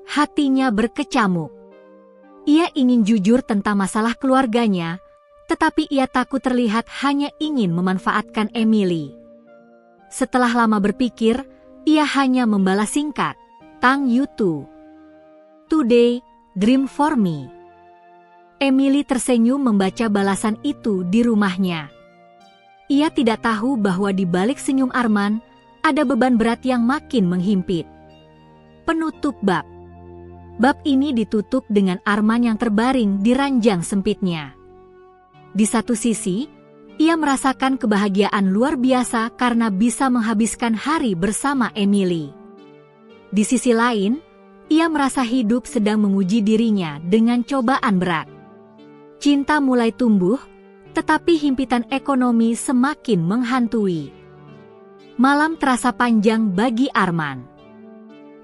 A: Hatinya berkecamuk. Ia ingin jujur tentang masalah keluarganya, tetapi ia takut terlihat hanya ingin memanfaatkan Emily. Setelah lama berpikir, ia hanya membalas singkat, "Thank you too. Today, dream for me." Emily tersenyum membaca balasan itu di rumahnya. Ia tidak tahu bahwa di balik senyum Arman, ada beban berat yang makin menghimpit. Penutup bab. Bab ini ditutup dengan Arman yang terbaring di ranjang sempitnya. Di satu sisi, ia merasakan kebahagiaan luar biasa karena bisa menghabiskan hari bersama Emily. Di sisi lain, ia merasa hidup sedang menguji dirinya dengan cobaan berat. Cinta mulai tumbuh, tetapi himpitan ekonomi semakin menghantui. Malam terasa panjang bagi Arman.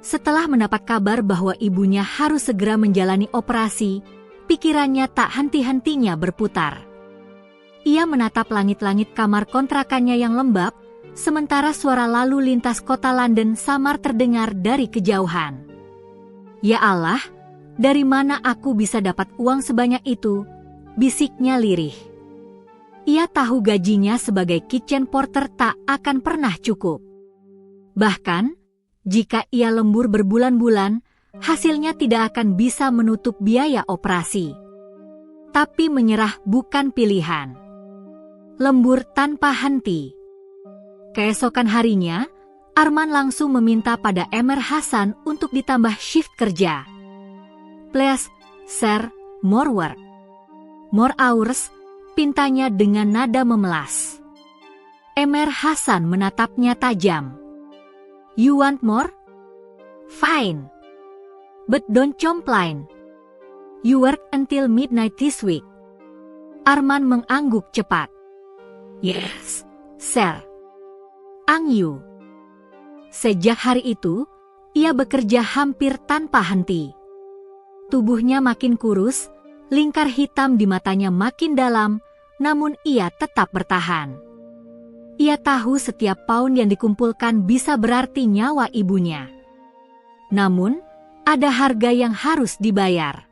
A: Setelah mendapat kabar bahwa ibunya harus segera menjalani operasi, pikirannya tak henti-hentinya berputar. Ia menatap langit-langit kamar kontrakannya yang lembab, sementara suara lalu lintas kota London samar terdengar dari kejauhan. "Ya Allah, dari mana aku bisa dapat uang sebanyak itu?" bisiknya lirih. Ia tahu gajinya sebagai kitchen porter tak akan pernah cukup. Bahkan, jika ia lembur berbulan-bulan, hasilnya tidak akan bisa menutup biaya operasi. Tapi menyerah bukan pilihan. Lembur tanpa henti. Keesokan harinya, Arman langsung meminta pada Emir Hasan untuk ditambah shift kerja. "Please, sir, more work. More hours," pintanya dengan nada memelas. Emir Hasan menatapnya tajam. "You want more? Fine. But don't complain. You work until midnight this week." Arman mengangguk cepat. "Yes, sir. Ang you." Sejak hari itu, ia bekerja hampir tanpa henti. Tubuhnya makin kurus, lingkar hitam di matanya makin dalam, namun ia tetap bertahan. Ia tahu setiap pound yang dikumpulkan bisa berarti nyawa ibunya. Namun, ada harga yang harus dibayar.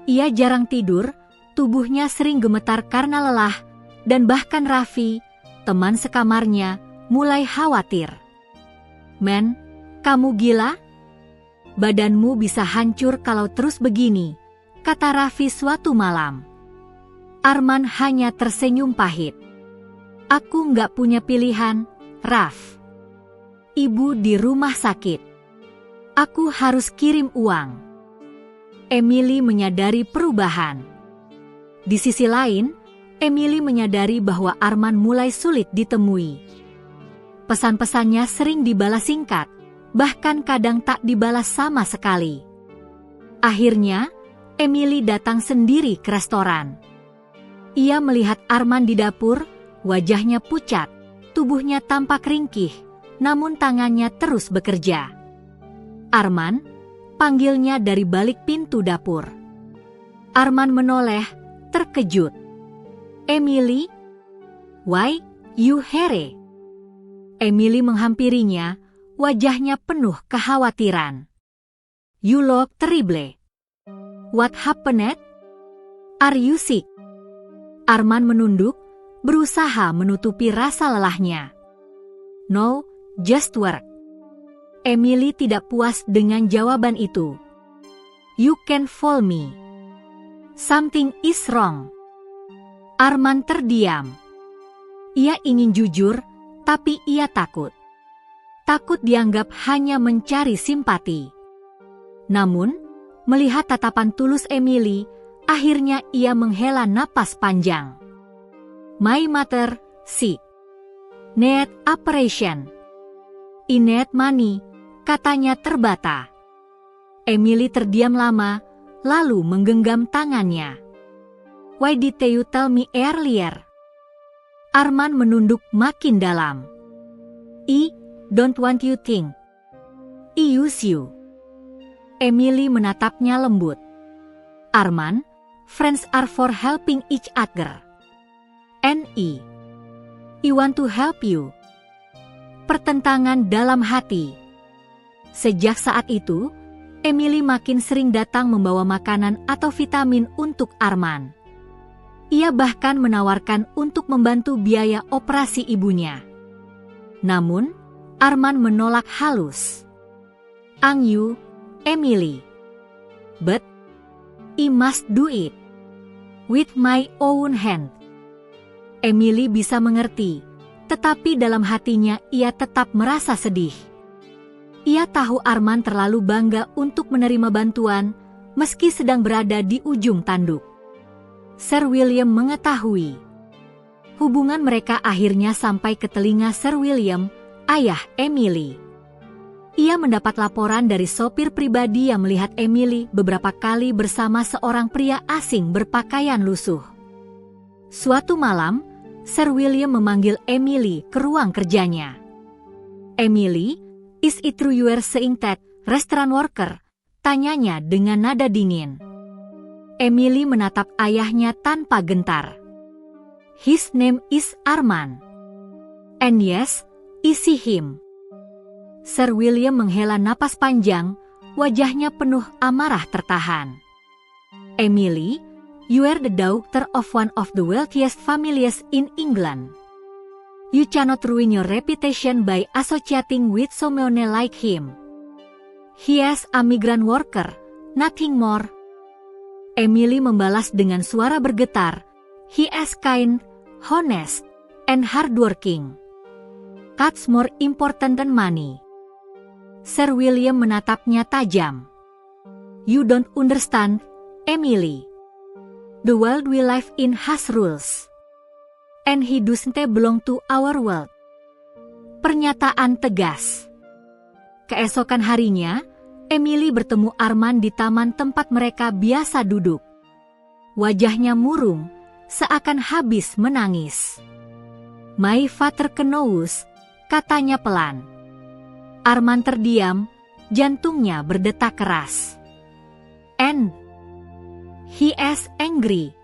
A: Ia jarang tidur, tubuhnya sering gemetar karena lelah, dan bahkan Raffi, teman sekamarnya, mulai khawatir. "Men, kamu gila? Badanmu bisa hancur kalau terus begini," kata Raffi suatu malam. Arman hanya tersenyum pahit. "Aku nggak punya pilihan, Raff. Ibu di rumah sakit. Aku harus kirim uang." Emily menyadari perubahan. Di sisi lain, Emily menyadari bahwa Arman mulai sulit ditemui. Pesan-pesannya sering dibalas singkat, bahkan kadang tak dibalas sama sekali. Akhirnya, Emily datang sendiri ke restoran. Ia melihat Arman di dapur, wajahnya pucat, tubuhnya tampak ringkih, namun tangannya terus bekerja. "Arman," panggilnya dari balik pintu dapur. Arman menoleh, terkejut. Emily? Why, you here? Emily menghampirinya, wajahnya penuh kekhawatiran. You look terrible. What happened? Are you sick? Arman menunduk, berusaha menutupi rasa lelahnya. No, just work. Emily tidak puas dengan jawaban itu. You can fool me. Something is wrong. Arman terdiam. Ia ingin jujur, tapi ia takut. Takut dianggap hanya mencari simpati. Namun, melihat tatapan tulus Emily, akhirnya ia menghela napas panjang. My mother, sick. Need operation. I need money, katanya terbata. Emily terdiam lama, lalu menggenggam tangannya. Why did you tell me earlier? Arman menunduk makin dalam. I don't want you think. I use you. Emily menatapnya lembut. Arman, friends are for helping each other. And I want to help you. Pertentangan dalam hati. Sejak saat itu, Emily makin sering datang membawa makanan atau vitamin untuk Arman. Ia bahkan menawarkan untuk membantu biaya operasi ibunya. Namun, Arman menolak halus. You, Emily. But I must do it. With my own hand. Emily bisa mengerti, tetapi dalam hatinya ia tetap merasa sedih. Ia tahu Arman terlalu bangga untuk menerima bantuan, meski sedang berada di ujung tanduk. Sir William mengetahui. Hubungan mereka akhirnya sampai ke telinga Sir William, ayah Emily. Ia mendapat laporan dari sopir pribadi yang melihat Emily beberapa kali bersama seorang pria asing berpakaian lusuh. Suatu malam, Sir William memanggil Emily ke ruang kerjanya. Emily, is it true you are saying that restaurant worker? Tanyanya dengan nada dingin. Emily menatap ayahnya tanpa gentar. His name is Arman. And yes, I see him. Sir William menghela napas panjang, wajahnya penuh amarah tertahan. Emily, you are the daughter of one of the wealthiest families in England. You cannot ruin your reputation by associating with someone like him. He is a migrant worker, nothing more. Emily membalas dengan suara bergetar. He is kind, honest, and hardworking. That's more important than money. Sir William menatapnya tajam. You don't understand, Emily. The world we live in has rules. And he doesn't belong to our world. Pernyataan tegas. Keesokan harinya, Emily bertemu Arman di taman tempat mereka biasa duduk. Wajahnya murung, seakan habis menangis. My father knows, katanya pelan. Arman terdiam, jantungnya berdetak keras. And he is angry.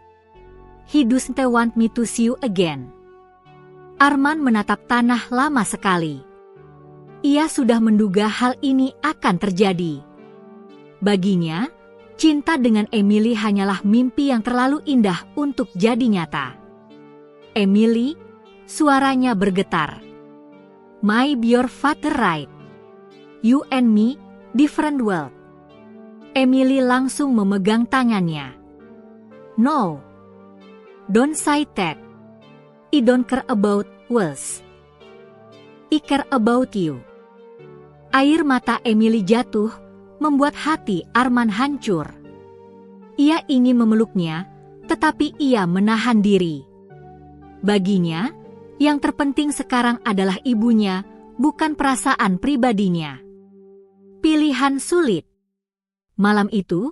A: He doesn't want me to see you again. Arman menatap tanah lama sekali. Ia sudah menduga hal ini akan terjadi. Baginya, cinta dengan Emily hanyalah mimpi yang terlalu indah untuk jadi nyata. Emily, suaranya bergetar. My your father right. You and me, different world. Emily langsung memegang tangannya. No. Don't say that. I don't care about words. I care about you. Air mata Emily jatuh, membuat hati Arman hancur. Ia ingin memeluknya, tetapi ia menahan diri. Baginya, yang terpenting sekarang adalah ibunya, bukan perasaan pribadinya. Pilihan sulit. Malam itu,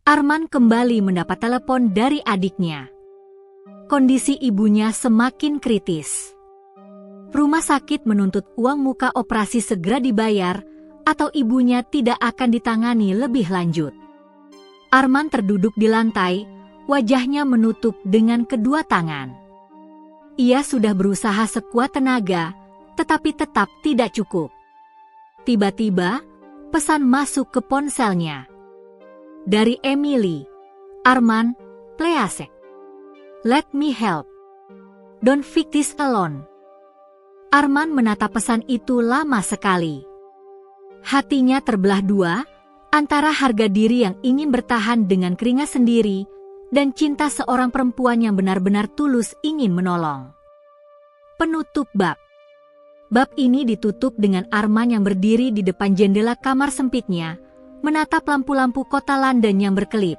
A: Arman kembali mendapat telepon dari adiknya. Kondisi ibunya semakin kritis. Rumah sakit menuntut uang muka operasi segera dibayar, atau ibunya tidak akan ditangani lebih lanjut. Arman terduduk di lantai, wajahnya menutup dengan kedua tangan. Ia sudah berusaha sekuat tenaga, tetapi tetap tidak cukup. Tiba-tiba, pesan masuk ke ponselnya. Dari Emily, Armand, please. Let me help. Don't fix this alone. Armand menatap pesan itu lama sekali. Hatinya terbelah dua, antara harga diri yang ingin bertahan dengan keringat sendiri, dan cinta seorang perempuan yang benar-benar tulus ingin menolong. Penutup bab. Bab ini ditutup dengan Armand yang berdiri di depan jendela kamar sempitnya, menatap lampu-lampu kota London yang berkelip.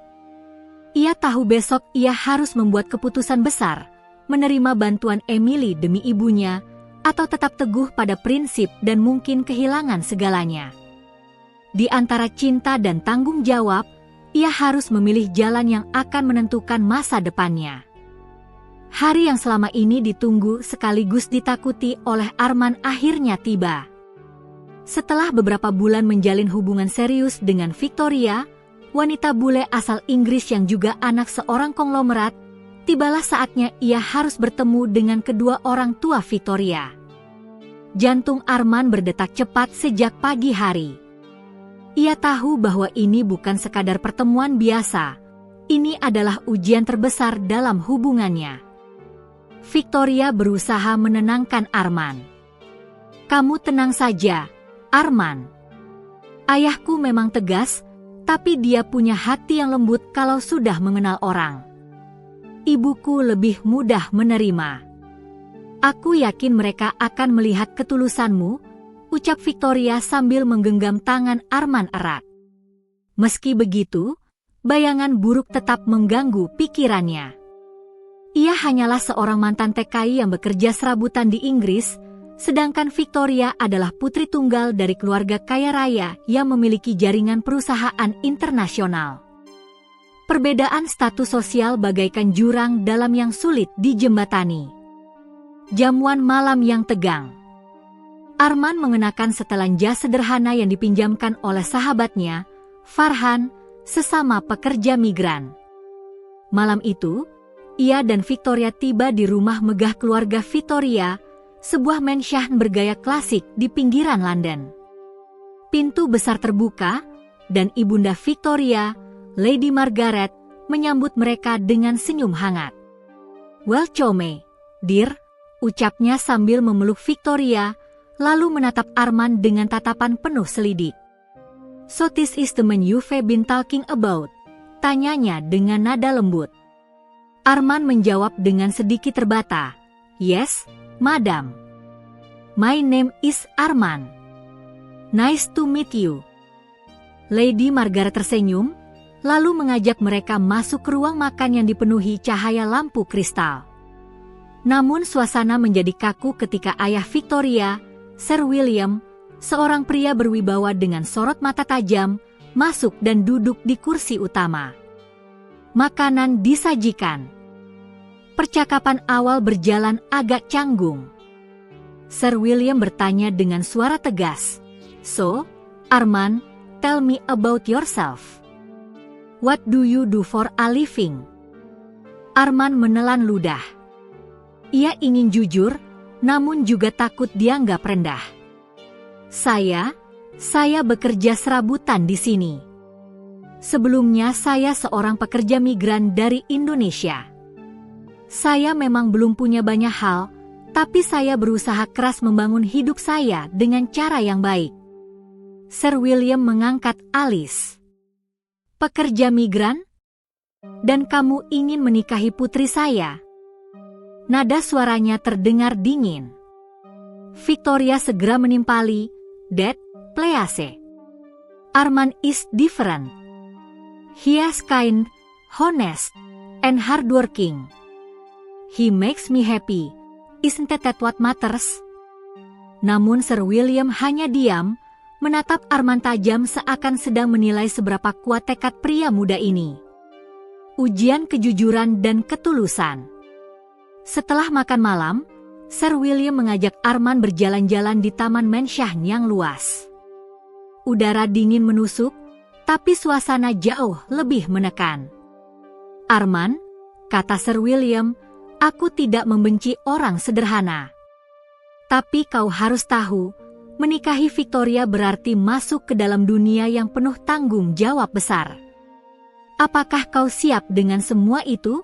A: Ia tahu besok ia harus membuat keputusan besar, menerima bantuan Emily demi ibunya, atau tetap teguh pada prinsip dan mungkin kehilangan segalanya. Di antara cinta dan tanggung jawab, ia harus memilih jalan yang akan menentukan masa depannya. Hari yang selama ini ditunggu sekaligus ditakuti oleh Armand akhirnya tiba. Setelah beberapa bulan menjalin hubungan serius dengan Victoria, wanita bule asal Inggris yang juga anak seorang konglomerat, tibalah saatnya ia harus bertemu dengan kedua orang tua Victoria. Jantung Armand berdetak cepat sejak pagi hari. Ia tahu bahwa ini bukan sekadar pertemuan biasa, ini adalah ujian terbesar dalam hubungannya. Victoria berusaha menenangkan Armand. Kamu tenang saja, Armand. Ayahku memang tegas, tapi dia punya hati yang lembut kalau sudah mengenal orang. Ibuku lebih mudah menerima. Aku yakin mereka akan melihat ketulusanmu, ucap Victoria sambil menggenggam tangan Armand erat. Meski begitu, bayangan buruk tetap mengganggu pikirannya. Ia hanyalah seorang mantan TKI yang bekerja serabutan di Inggris, sedangkan Victoria adalah putri tunggal dari keluarga kaya raya yang memiliki jaringan perusahaan internasional. Perbedaan status sosial bagaikan jurang dalam yang sulit dijembatani. Jamuan malam yang tegang. Armand mengenakan setelan jas sederhana yang dipinjamkan oleh sahabatnya, Farhan, sesama pekerja migran. Malam itu, ia dan Victoria tiba di rumah megah keluarga Victoria, sebuah mansion bergaya klasik di pinggiran London. Pintu besar terbuka, dan ibunda Victoria, Lady Margaret, menyambut mereka dengan senyum hangat. "Welcome, dear," ucapnya sambil memeluk Victoria, lalu menatap Armand dengan tatapan penuh selidik. "So this is the man you've been talking about?" tanyanya dengan nada lembut. Armand menjawab dengan sedikit terbata, "Yes, madam. My name is Armand. Nice to meet you." Lady Margaret tersenyum, lalu mengajak mereka masuk ke ruang makan yang dipenuhi cahaya lampu kristal. Namun suasana menjadi kaku ketika ayah Victoria, Sir William, seorang pria berwibawa dengan sorot mata tajam, masuk dan duduk di kursi utama. Makanan disajikan. Percakapan awal berjalan agak canggung. Sir William bertanya dengan suara tegas, "So, Armand, tell me about yourself. What do you do for a living?" Armand menelan ludah. Ia ingin jujur, namun juga takut dianggap rendah. Saya bekerja serabutan di sini. Sebelumnya saya seorang pekerja migran dari Indonesia. Saya memang belum punya banyak hal, tapi saya berusaha keras membangun hidup saya dengan cara yang baik. Sir William mengangkat alis. "Pekerja migran? Dan kamu ingin menikahi putri saya?" Nada suaranya terdengar dingin. Victoria segera menimpali, "Dad, please. Armand is different. He is kind, honest, and hardworking. He makes me happy. Isn't that what matters?" Namun Sir William hanya diam, menatap Armand tajam seakan sedang menilai seberapa kuat tekad pria muda ini. Ujian kejujuran dan ketulusan. Setelah makan malam, Sir William mengajak Armand berjalan-jalan di taman mansion yang luas. Udara dingin menusuk, tapi suasana jauh lebih menekan. Arman, kata Sir William, aku tidak membenci orang sederhana. Tapi kau harus tahu, menikahi Victoria berarti masuk ke dalam dunia yang penuh tanggung jawab besar. Apakah kau siap dengan semua itu?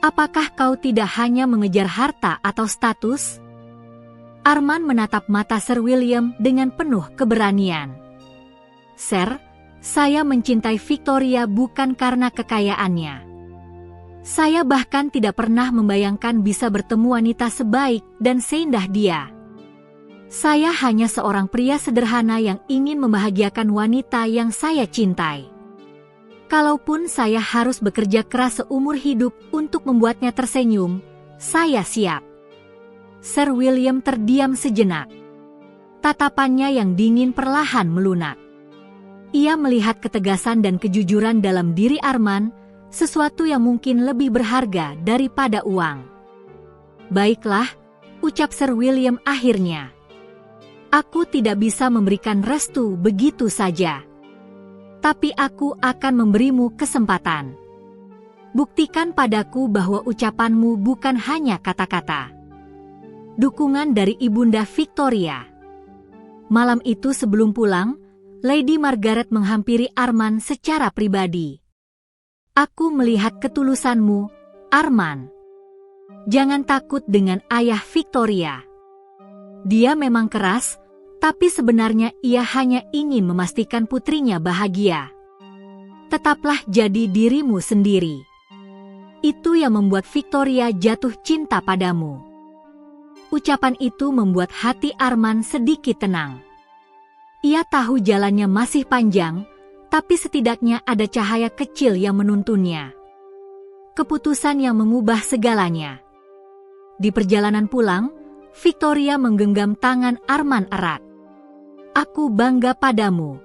A: Apakah kau tidak hanya mengejar harta atau status? Arman menatap mata Sir William dengan penuh keberanian. Sir, saya mencintai Victoria bukan karena kekayaannya. Saya bahkan tidak pernah membayangkan bisa bertemu wanita sebaik dan seindah dia. Saya hanya seorang pria sederhana yang ingin membahagiakan wanita yang saya cintai. Kalaupun saya harus bekerja keras seumur hidup untuk membuatnya tersenyum, saya siap. Sir William terdiam sejenak. Tatapannya yang dingin perlahan melunak. Ia melihat ketegasan dan kejujuran dalam diri Arman, sesuatu yang mungkin lebih berharga daripada uang. Baiklah, ucap Sir William akhirnya. Aku tidak bisa memberikan restu begitu saja. Tapi aku akan memberimu kesempatan. Buktikan padaku bahwa ucapanmu bukan hanya kata-kata. Dukungan dari Ibunda Victoria. Malam itu sebelum pulang, Lady Margaret menghampiri Arman secara pribadi. Aku melihat ketulusanmu, Arman. Jangan takut dengan ayah Victoria. Dia memang keras, tapi sebenarnya ia hanya ingin memastikan putrinya bahagia. Tetaplah jadi dirimu sendiri. Itu yang membuat Victoria jatuh cinta padamu. Ucapan itu membuat hati Arman sedikit tenang. Ia tahu jalannya masih panjang, tapi setidaknya ada cahaya kecil yang menuntunnya. Keputusan yang mengubah segalanya. Di perjalanan pulang, Victoria menggenggam tangan Arman erat. Aku bangga padamu.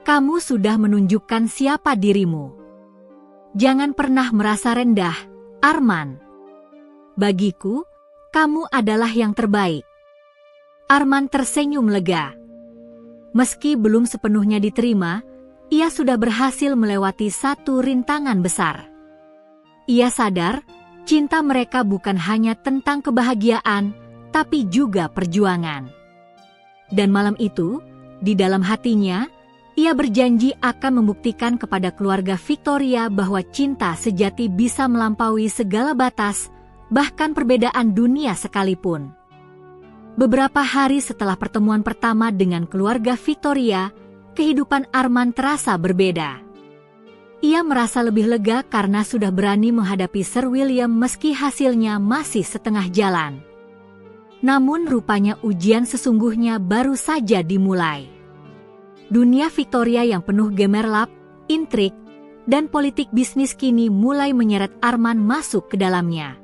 A: Kamu sudah menunjukkan siapa dirimu. Jangan pernah merasa rendah, Arman. Bagiku, kamu adalah yang terbaik. Arman tersenyum lega. Meski belum sepenuhnya diterima, ia sudah berhasil melewati satu rintangan besar. Ia sadar, cinta mereka bukan hanya tentang kebahagiaan, tapi juga perjuangan. Dan malam itu, di dalam hatinya, ia berjanji akan membuktikan kepada keluarga Victoria bahwa cinta sejati bisa melampaui segala batas, bahkan perbedaan dunia sekalipun. Beberapa hari setelah pertemuan pertama dengan keluarga Victoria, kehidupan Arman terasa berbeda. Ia merasa lebih lega karena sudah berani menghadapi Sir William meski hasilnya masih setengah jalan. Namun rupanya ujian sesungguhnya baru saja dimulai. Dunia Victoria yang penuh gemerlap, intrik, dan politik bisnis kini mulai menyeret Arman masuk ke dalamnya.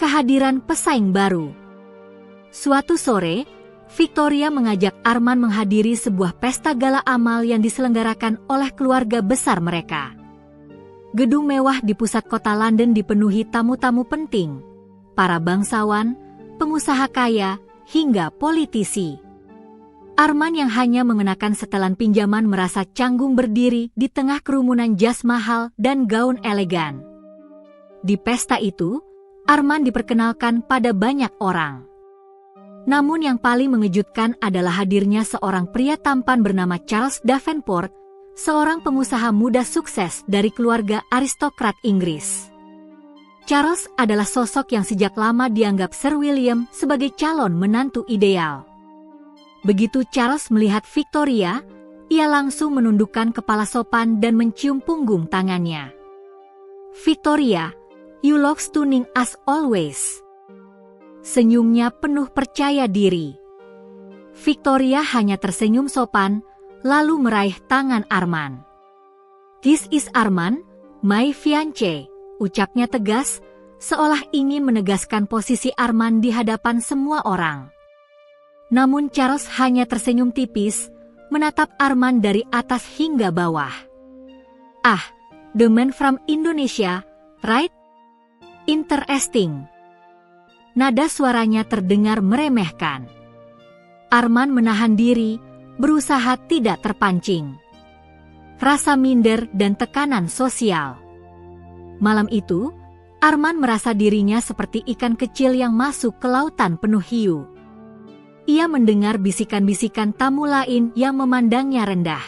A: Kehadiran pesaing baru. Suatu sore, Victoria mengajak Arman menghadiri sebuah pesta gala amal yang diselenggarakan oleh keluarga besar mereka. Gedung mewah di pusat kota London dipenuhi tamu-tamu penting, para bangsawan, pengusaha kaya, hingga politisi. Arman yang hanya mengenakan setelan pinjaman merasa canggung berdiri di tengah kerumunan jas mahal dan gaun elegan. Di pesta itu, Arman diperkenalkan pada banyak orang. Namun yang paling mengejutkan adalah hadirnya seorang pria tampan bernama Charles Davenport, seorang pengusaha muda sukses dari keluarga aristokrat Inggris. Charles adalah sosok yang sejak lama dianggap Sir William sebagai calon menantu ideal. Begitu Charles melihat Victoria, ia langsung menundukkan kepala sopan dan mencium punggung tangannya. Victoria, you look stunning as always. Senyumnya penuh percaya diri. Victoria hanya tersenyum sopan, lalu meraih tangan Arman. This is Arman, my fiancé, ucapnya tegas, seolah ingin menegaskan posisi Arman di hadapan semua orang. Namun Charles hanya tersenyum tipis, menatap Arman dari atas hingga bawah. Ah, the man from Indonesia, right? Interesting. Nada suaranya terdengar meremehkan. Arman menahan diri, berusaha tidak terpancing. Rasa minder dan tekanan sosial. Malam itu, Arman merasa dirinya seperti ikan kecil yang masuk ke lautan penuh hiu. Ia mendengar bisikan-bisikan tamu lain yang memandangnya rendah.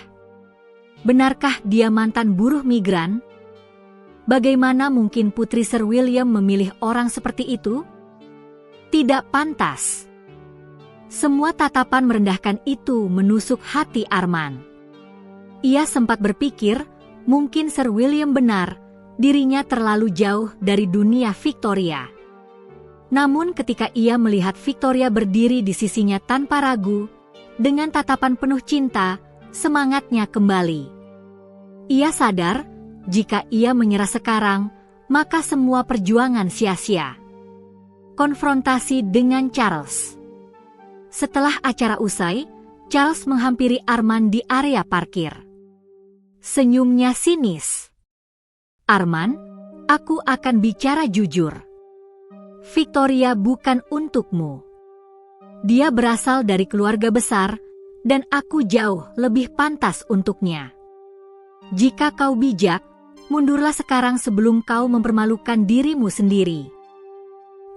A: Benarkah dia mantan buruh migran? Bagaimana mungkin Putri Sir William memilih orang seperti itu? Tidak pantas. Semua tatapan merendahkan itu menusuk hati Arman. Ia sempat berpikir, mungkin Sir William benar, dirinya terlalu jauh dari dunia Victoria. Namun ketika ia melihat Victoria berdiri di sisinya tanpa ragu, dengan tatapan penuh cinta, semangatnya kembali. Ia sadar, jika ia menyerah sekarang, maka semua perjuangan sia-sia. Konfrontasi dengan Charles. Setelah acara usai, Charles menghampiri Arman di area parkir. Senyumnya sinis. Arman, aku akan bicara jujur. Victoria bukan untukmu. Dia berasal dari keluarga besar, dan aku jauh lebih pantas untuknya. Jika kau bijak, mundurlah sekarang sebelum kau mempermalukan dirimu sendiri.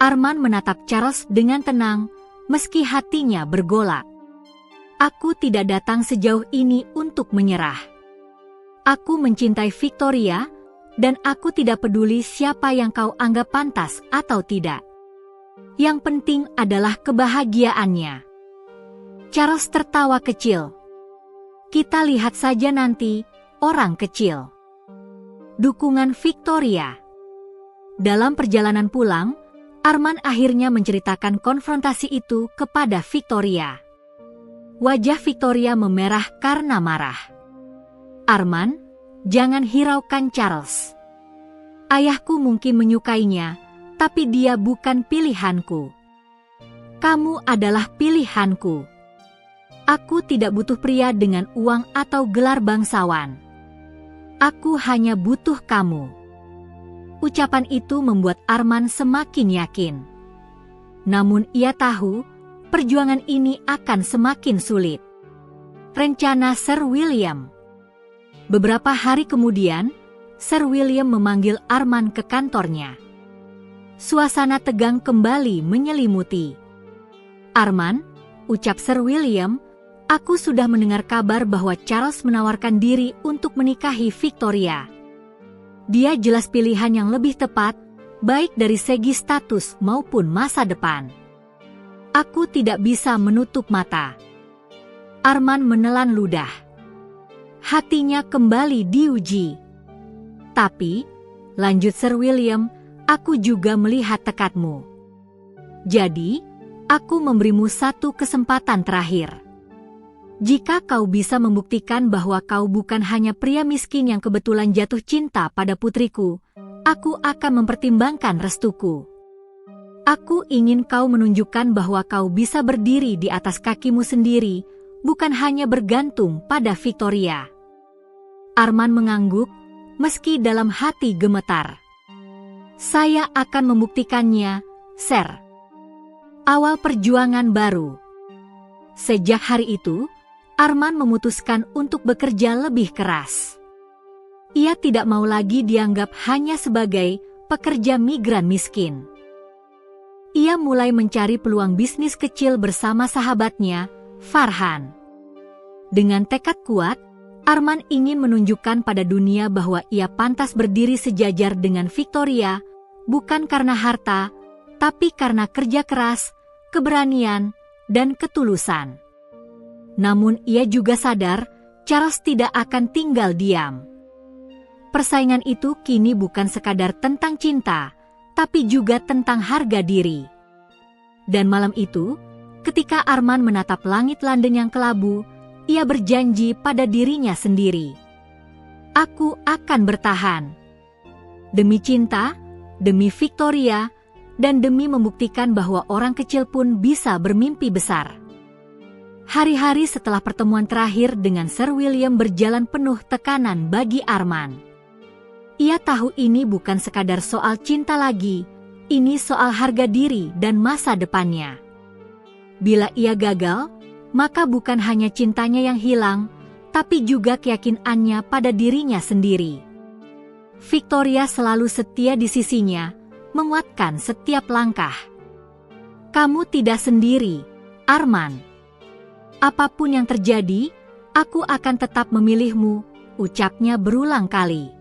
A: Arman menatap Charles dengan tenang, meski hatinya bergolak. Aku tidak datang sejauh ini untuk menyerah. Aku mencintai Victoria, dan aku tidak peduli siapa yang kau anggap pantas atau tidak. Yang penting adalah kebahagiaannya. Charles tertawa kecil. Kita lihat saja nanti, orang kecil. Dukungan Victoria. Dalam perjalanan pulang, Arman akhirnya menceritakan konfrontasi itu kepada Victoria. Wajah Victoria memerah karena marah. Arman, jangan hiraukan Charles. Ayahku mungkin menyukainya, tapi dia bukan pilihanku. Kamu adalah pilihanku. Aku tidak butuh pria dengan uang atau gelar bangsawan. Aku hanya butuh kamu. Ucapan itu membuat Arman semakin yakin. Namun ia tahu, perjuangan ini akan semakin sulit. Rencana Sir William. Beberapa hari kemudian, Sir William memanggil Arman ke kantornya. Suasana tegang kembali menyelimuti. Arman, ucap Sir William, aku sudah mendengar kabar bahwa Charles menawarkan diri untuk menikahi Victoria. Dia jelas pilihan yang lebih tepat, baik dari segi status maupun masa depan. Aku tidak bisa menutup mata. Arman menelan ludah. Hatinya kembali diuji. Tapi, lanjut Sir William, aku juga melihat tekadmu. Jadi, aku memberimu satu kesempatan terakhir. Jika kau bisa membuktikan bahwa kau bukan hanya pria miskin yang kebetulan jatuh cinta pada putriku, aku akan mempertimbangkan restuku. Aku ingin kau menunjukkan bahwa kau bisa berdiri di atas kakimu sendiri, bukan hanya bergantung pada Victoria. Arman mengangguk, meski dalam hati gemetar. Saya akan membuktikannya, Sir. Awal perjuangan baru. Sejak hari itu, Arman memutuskan untuk bekerja lebih keras. Ia tidak mau lagi dianggap hanya sebagai pekerja migran miskin. Ia mulai mencari peluang bisnis kecil bersama sahabatnya, Farhan. Dengan tekad kuat, Arman ingin menunjukkan pada dunia bahwa ia pantas berdiri sejajar dengan Victoria, bukan karena harta, tapi karena kerja keras, keberanian, dan ketulusan. Namun ia juga sadar, Charles tidak akan tinggal diam. Persaingan itu kini bukan sekadar tentang cinta, tapi juga tentang harga diri. Dan malam itu, ketika Arman menatap langit London yang kelabu, ia berjanji pada dirinya sendiri. Aku akan bertahan. Demi cinta, demi Victoria, dan demi membuktikan bahwa orang kecil pun bisa bermimpi besar. Hari-hari setelah pertemuan terakhir dengan Sir William berjalan penuh tekanan bagi Arman. Ia tahu ini bukan sekadar soal cinta lagi, ini soal harga diri dan masa depannya. Bila ia gagal, maka bukan hanya cintanya yang hilang, tapi juga keyakinannya pada dirinya sendiri. Victoria selalu setia di sisinya, menguatkan setiap langkah. "Kamu tidak sendiri, Arman. Apapun yang terjadi, aku akan tetap memilihmu," ucapnya berulang kali.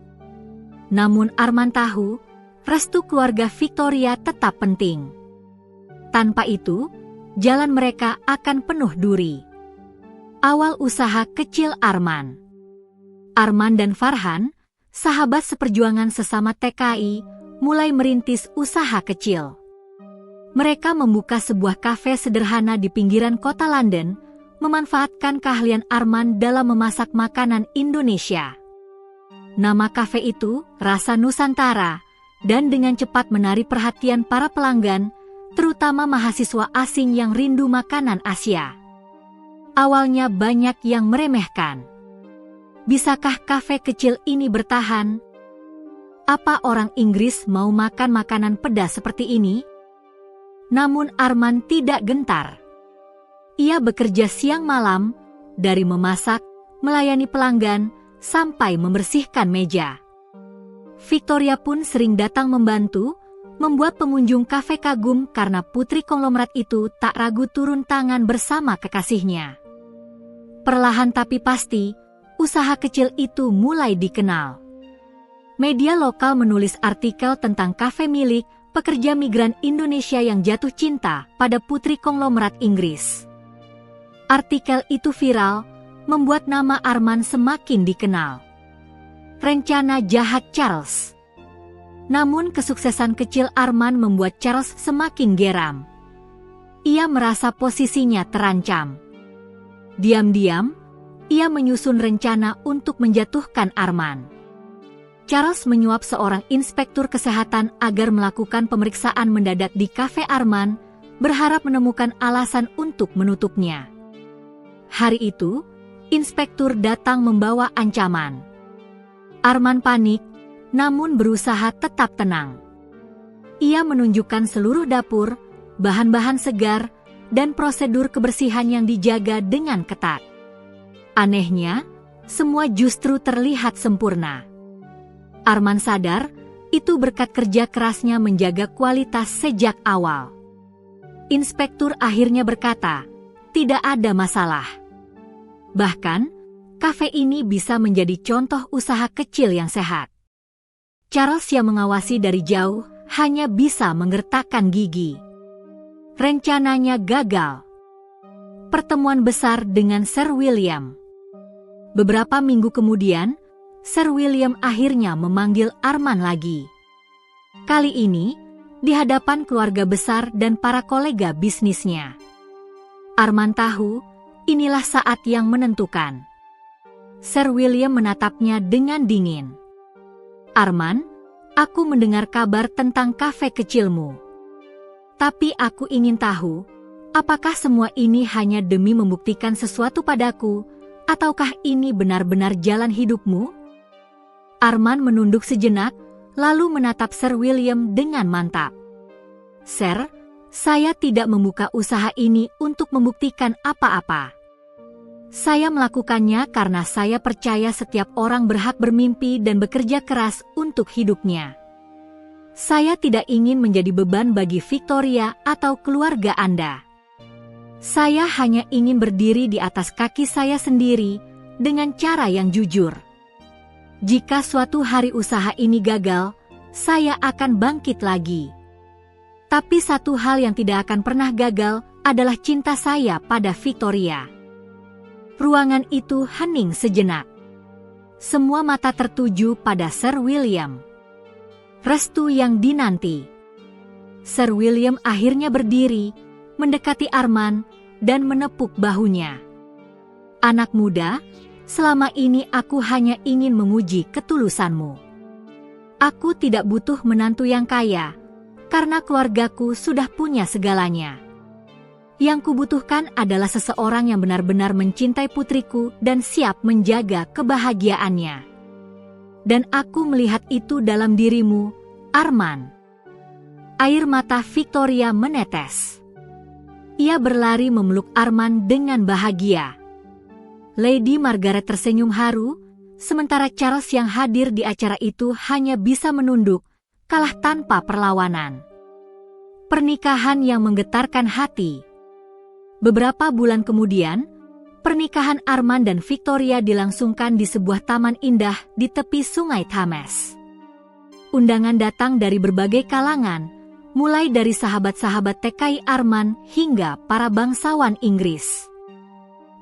A: Namun Arman tahu, restu keluarga Victoria tetap penting. Tanpa itu, jalan mereka akan penuh duri. Awal usaha kecil Arman. Arman dan Farhan, sahabat seperjuangan sesama TKI, mulai merintis usaha kecil. Mereka membuka sebuah kafe sederhana di pinggiran kota London, memanfaatkan keahlian Arman dalam memasak makanan Indonesia. Nama kafe itu Rasa Nusantara, dan dengan cepat menarik perhatian para pelanggan, terutama mahasiswa asing yang rindu makanan Asia. Awalnya banyak yang meremehkan. Bisakah kafe kecil ini bertahan? Apa orang Inggris mau makan makanan pedas seperti ini? Namun Arman tidak gentar. Ia bekerja siang malam, dari memasak, melayani pelanggan, sampai membersihkan meja. Victoria pun sering datang membantu, membuat pengunjung kafe kagum karena putri konglomerat itu tak ragu turun tangan bersama kekasihnya. Perlahan tapi pasti, usaha kecil itu mulai dikenal. Media lokal menulis artikel tentang kafe milik pekerja migran Indonesia yang jatuh cinta pada putri konglomerat Inggris. Artikel itu viral, membuat nama Arman semakin dikenal. Rencana jahat Charles. Namun kesuksesan kecil Arman membuat Charles semakin geram. Ia merasa posisinya terancam. Diam-diam, ia menyusun rencana untuk menjatuhkan Arman. Charles menyuap seorang inspektur kesehatan agar melakukan pemeriksaan mendadak di kafe Arman, berharap menemukan alasan untuk menutupnya. Hari itu, inspektur datang membawa ancaman. Arman panik, namun berusaha tetap tenang. Ia menunjukkan seluruh dapur, bahan-bahan segar, dan prosedur kebersihan yang dijaga dengan ketat. Anehnya, semua justru terlihat sempurna. Arman sadar, itu berkat kerja kerasnya menjaga kualitas sejak awal. Inspektur akhirnya berkata, tidak ada masalah. Bahkan, kafe ini bisa menjadi contoh usaha kecil yang sehat. Charles yang mengawasi dari jauh hanya bisa menggertakkan gigi. Rencananya gagal. Pertemuan besar dengan Sir William. Beberapa minggu kemudian, Sir William akhirnya memanggil Arman lagi. Kali ini, di hadapan keluarga besar dan para kolega bisnisnya. Arman tahu, inilah saat yang menentukan. Sir William menatapnya dengan dingin. Arman, aku mendengar kabar tentang kafe kecilmu. Tapi aku ingin tahu, apakah semua ini hanya demi membuktikan sesuatu padaku, ataukah ini benar-benar jalan hidupmu? Arman menunduk sejenak, lalu menatap Sir William dengan mantap. Sir, saya tidak membuka usaha ini untuk membuktikan apa-apa. Saya melakukannya karena saya percaya setiap orang berhak bermimpi dan bekerja keras untuk hidupnya. Saya tidak ingin menjadi beban bagi Victoria atau keluarga Anda. Saya hanya ingin berdiri di atas kaki saya sendiri dengan cara yang jujur. Jika suatu hari usaha ini gagal, saya akan bangkit lagi. Tapi satu hal yang tidak akan pernah gagal adalah cinta saya pada Victoria. Ruangan itu hening sejenak. Semua mata tertuju pada Sir William. Restu yang dinanti. Sir William akhirnya berdiri, mendekati Arman, dan menepuk bahunya. Anak muda, selama ini aku hanya ingin menguji ketulusanmu. Aku tidak butuh menantu yang kaya, karena keluargaku sudah punya segalanya. Yang kubutuhkan adalah seseorang yang benar-benar mencintai putriku dan siap menjaga kebahagiaannya. Dan aku melihat itu dalam dirimu, Arman. Air mata Victoria menetes. Ia berlari memeluk Arman dengan bahagia. Lady Margaret tersenyum haru, sementara Charles yang hadir di acara itu hanya bisa menunduk, kalah tanpa perlawanan. Pernikahan yang menggetarkan hati. Beberapa bulan kemudian, pernikahan Armand dan Victoria dilangsungkan di sebuah taman indah di tepi Sungai Thames. Undangan datang dari berbagai kalangan, mulai dari sahabat-sahabat TKI Armand hingga para bangsawan Inggris.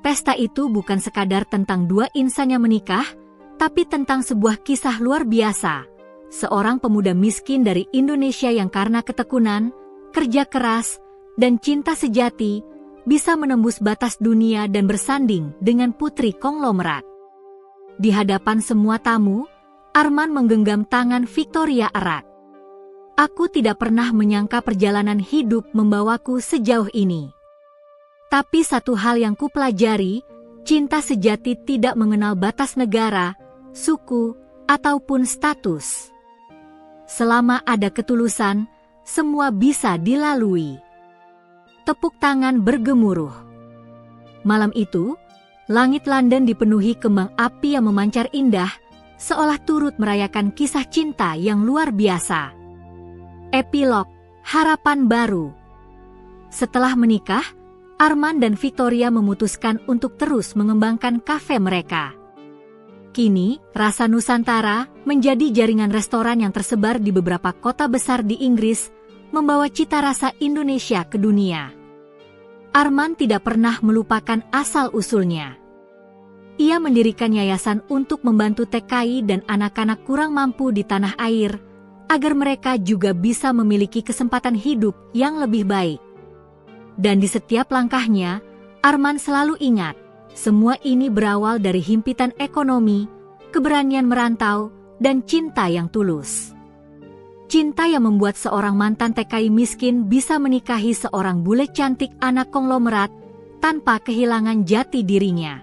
A: Pesta itu bukan sekadar tentang dua insan yang menikah, tapi tentang sebuah kisah luar biasa. Seorang pemuda miskin dari Indonesia yang karena ketekunan, kerja keras, dan cinta sejati bisa menembus batas dunia dan bersanding dengan putri konglomerat. Di hadapan semua tamu, Armand menggenggam tangan Victoria erat. Aku tidak pernah menyangka perjalanan hidup membawaku sejauh ini. Tapi satu hal yang kupelajari, cinta sejati tidak mengenal batas negara, suku, ataupun status. Selama ada ketulusan, semua bisa dilalui. Tepuk tangan bergemuruh. Malam itu, langit London dipenuhi kembang api yang memancar indah, seolah turut merayakan kisah cinta yang luar biasa. Epilog, harapan baru. Setelah menikah, Armand dan Victoria memutuskan untuk terus mengembangkan kafe mereka. Kini, Rasa Nusantara menjadi jaringan restoran yang tersebar di beberapa kota besar di Inggris, membawa cita rasa Indonesia ke dunia. Armand tidak pernah melupakan asal-usulnya. Ia mendirikan yayasan untuk membantu TKI dan anak-anak kurang mampu di tanah air, agar mereka juga bisa memiliki kesempatan hidup yang lebih baik. Dan di setiap langkahnya, Armand selalu ingat, semua ini berawal dari himpitan ekonomi, keberanian merantau, dan cinta yang tulus. Cinta yang membuat seorang mantan TKI miskin bisa menikahi seorang bule cantik anak konglomerat tanpa kehilangan jati dirinya.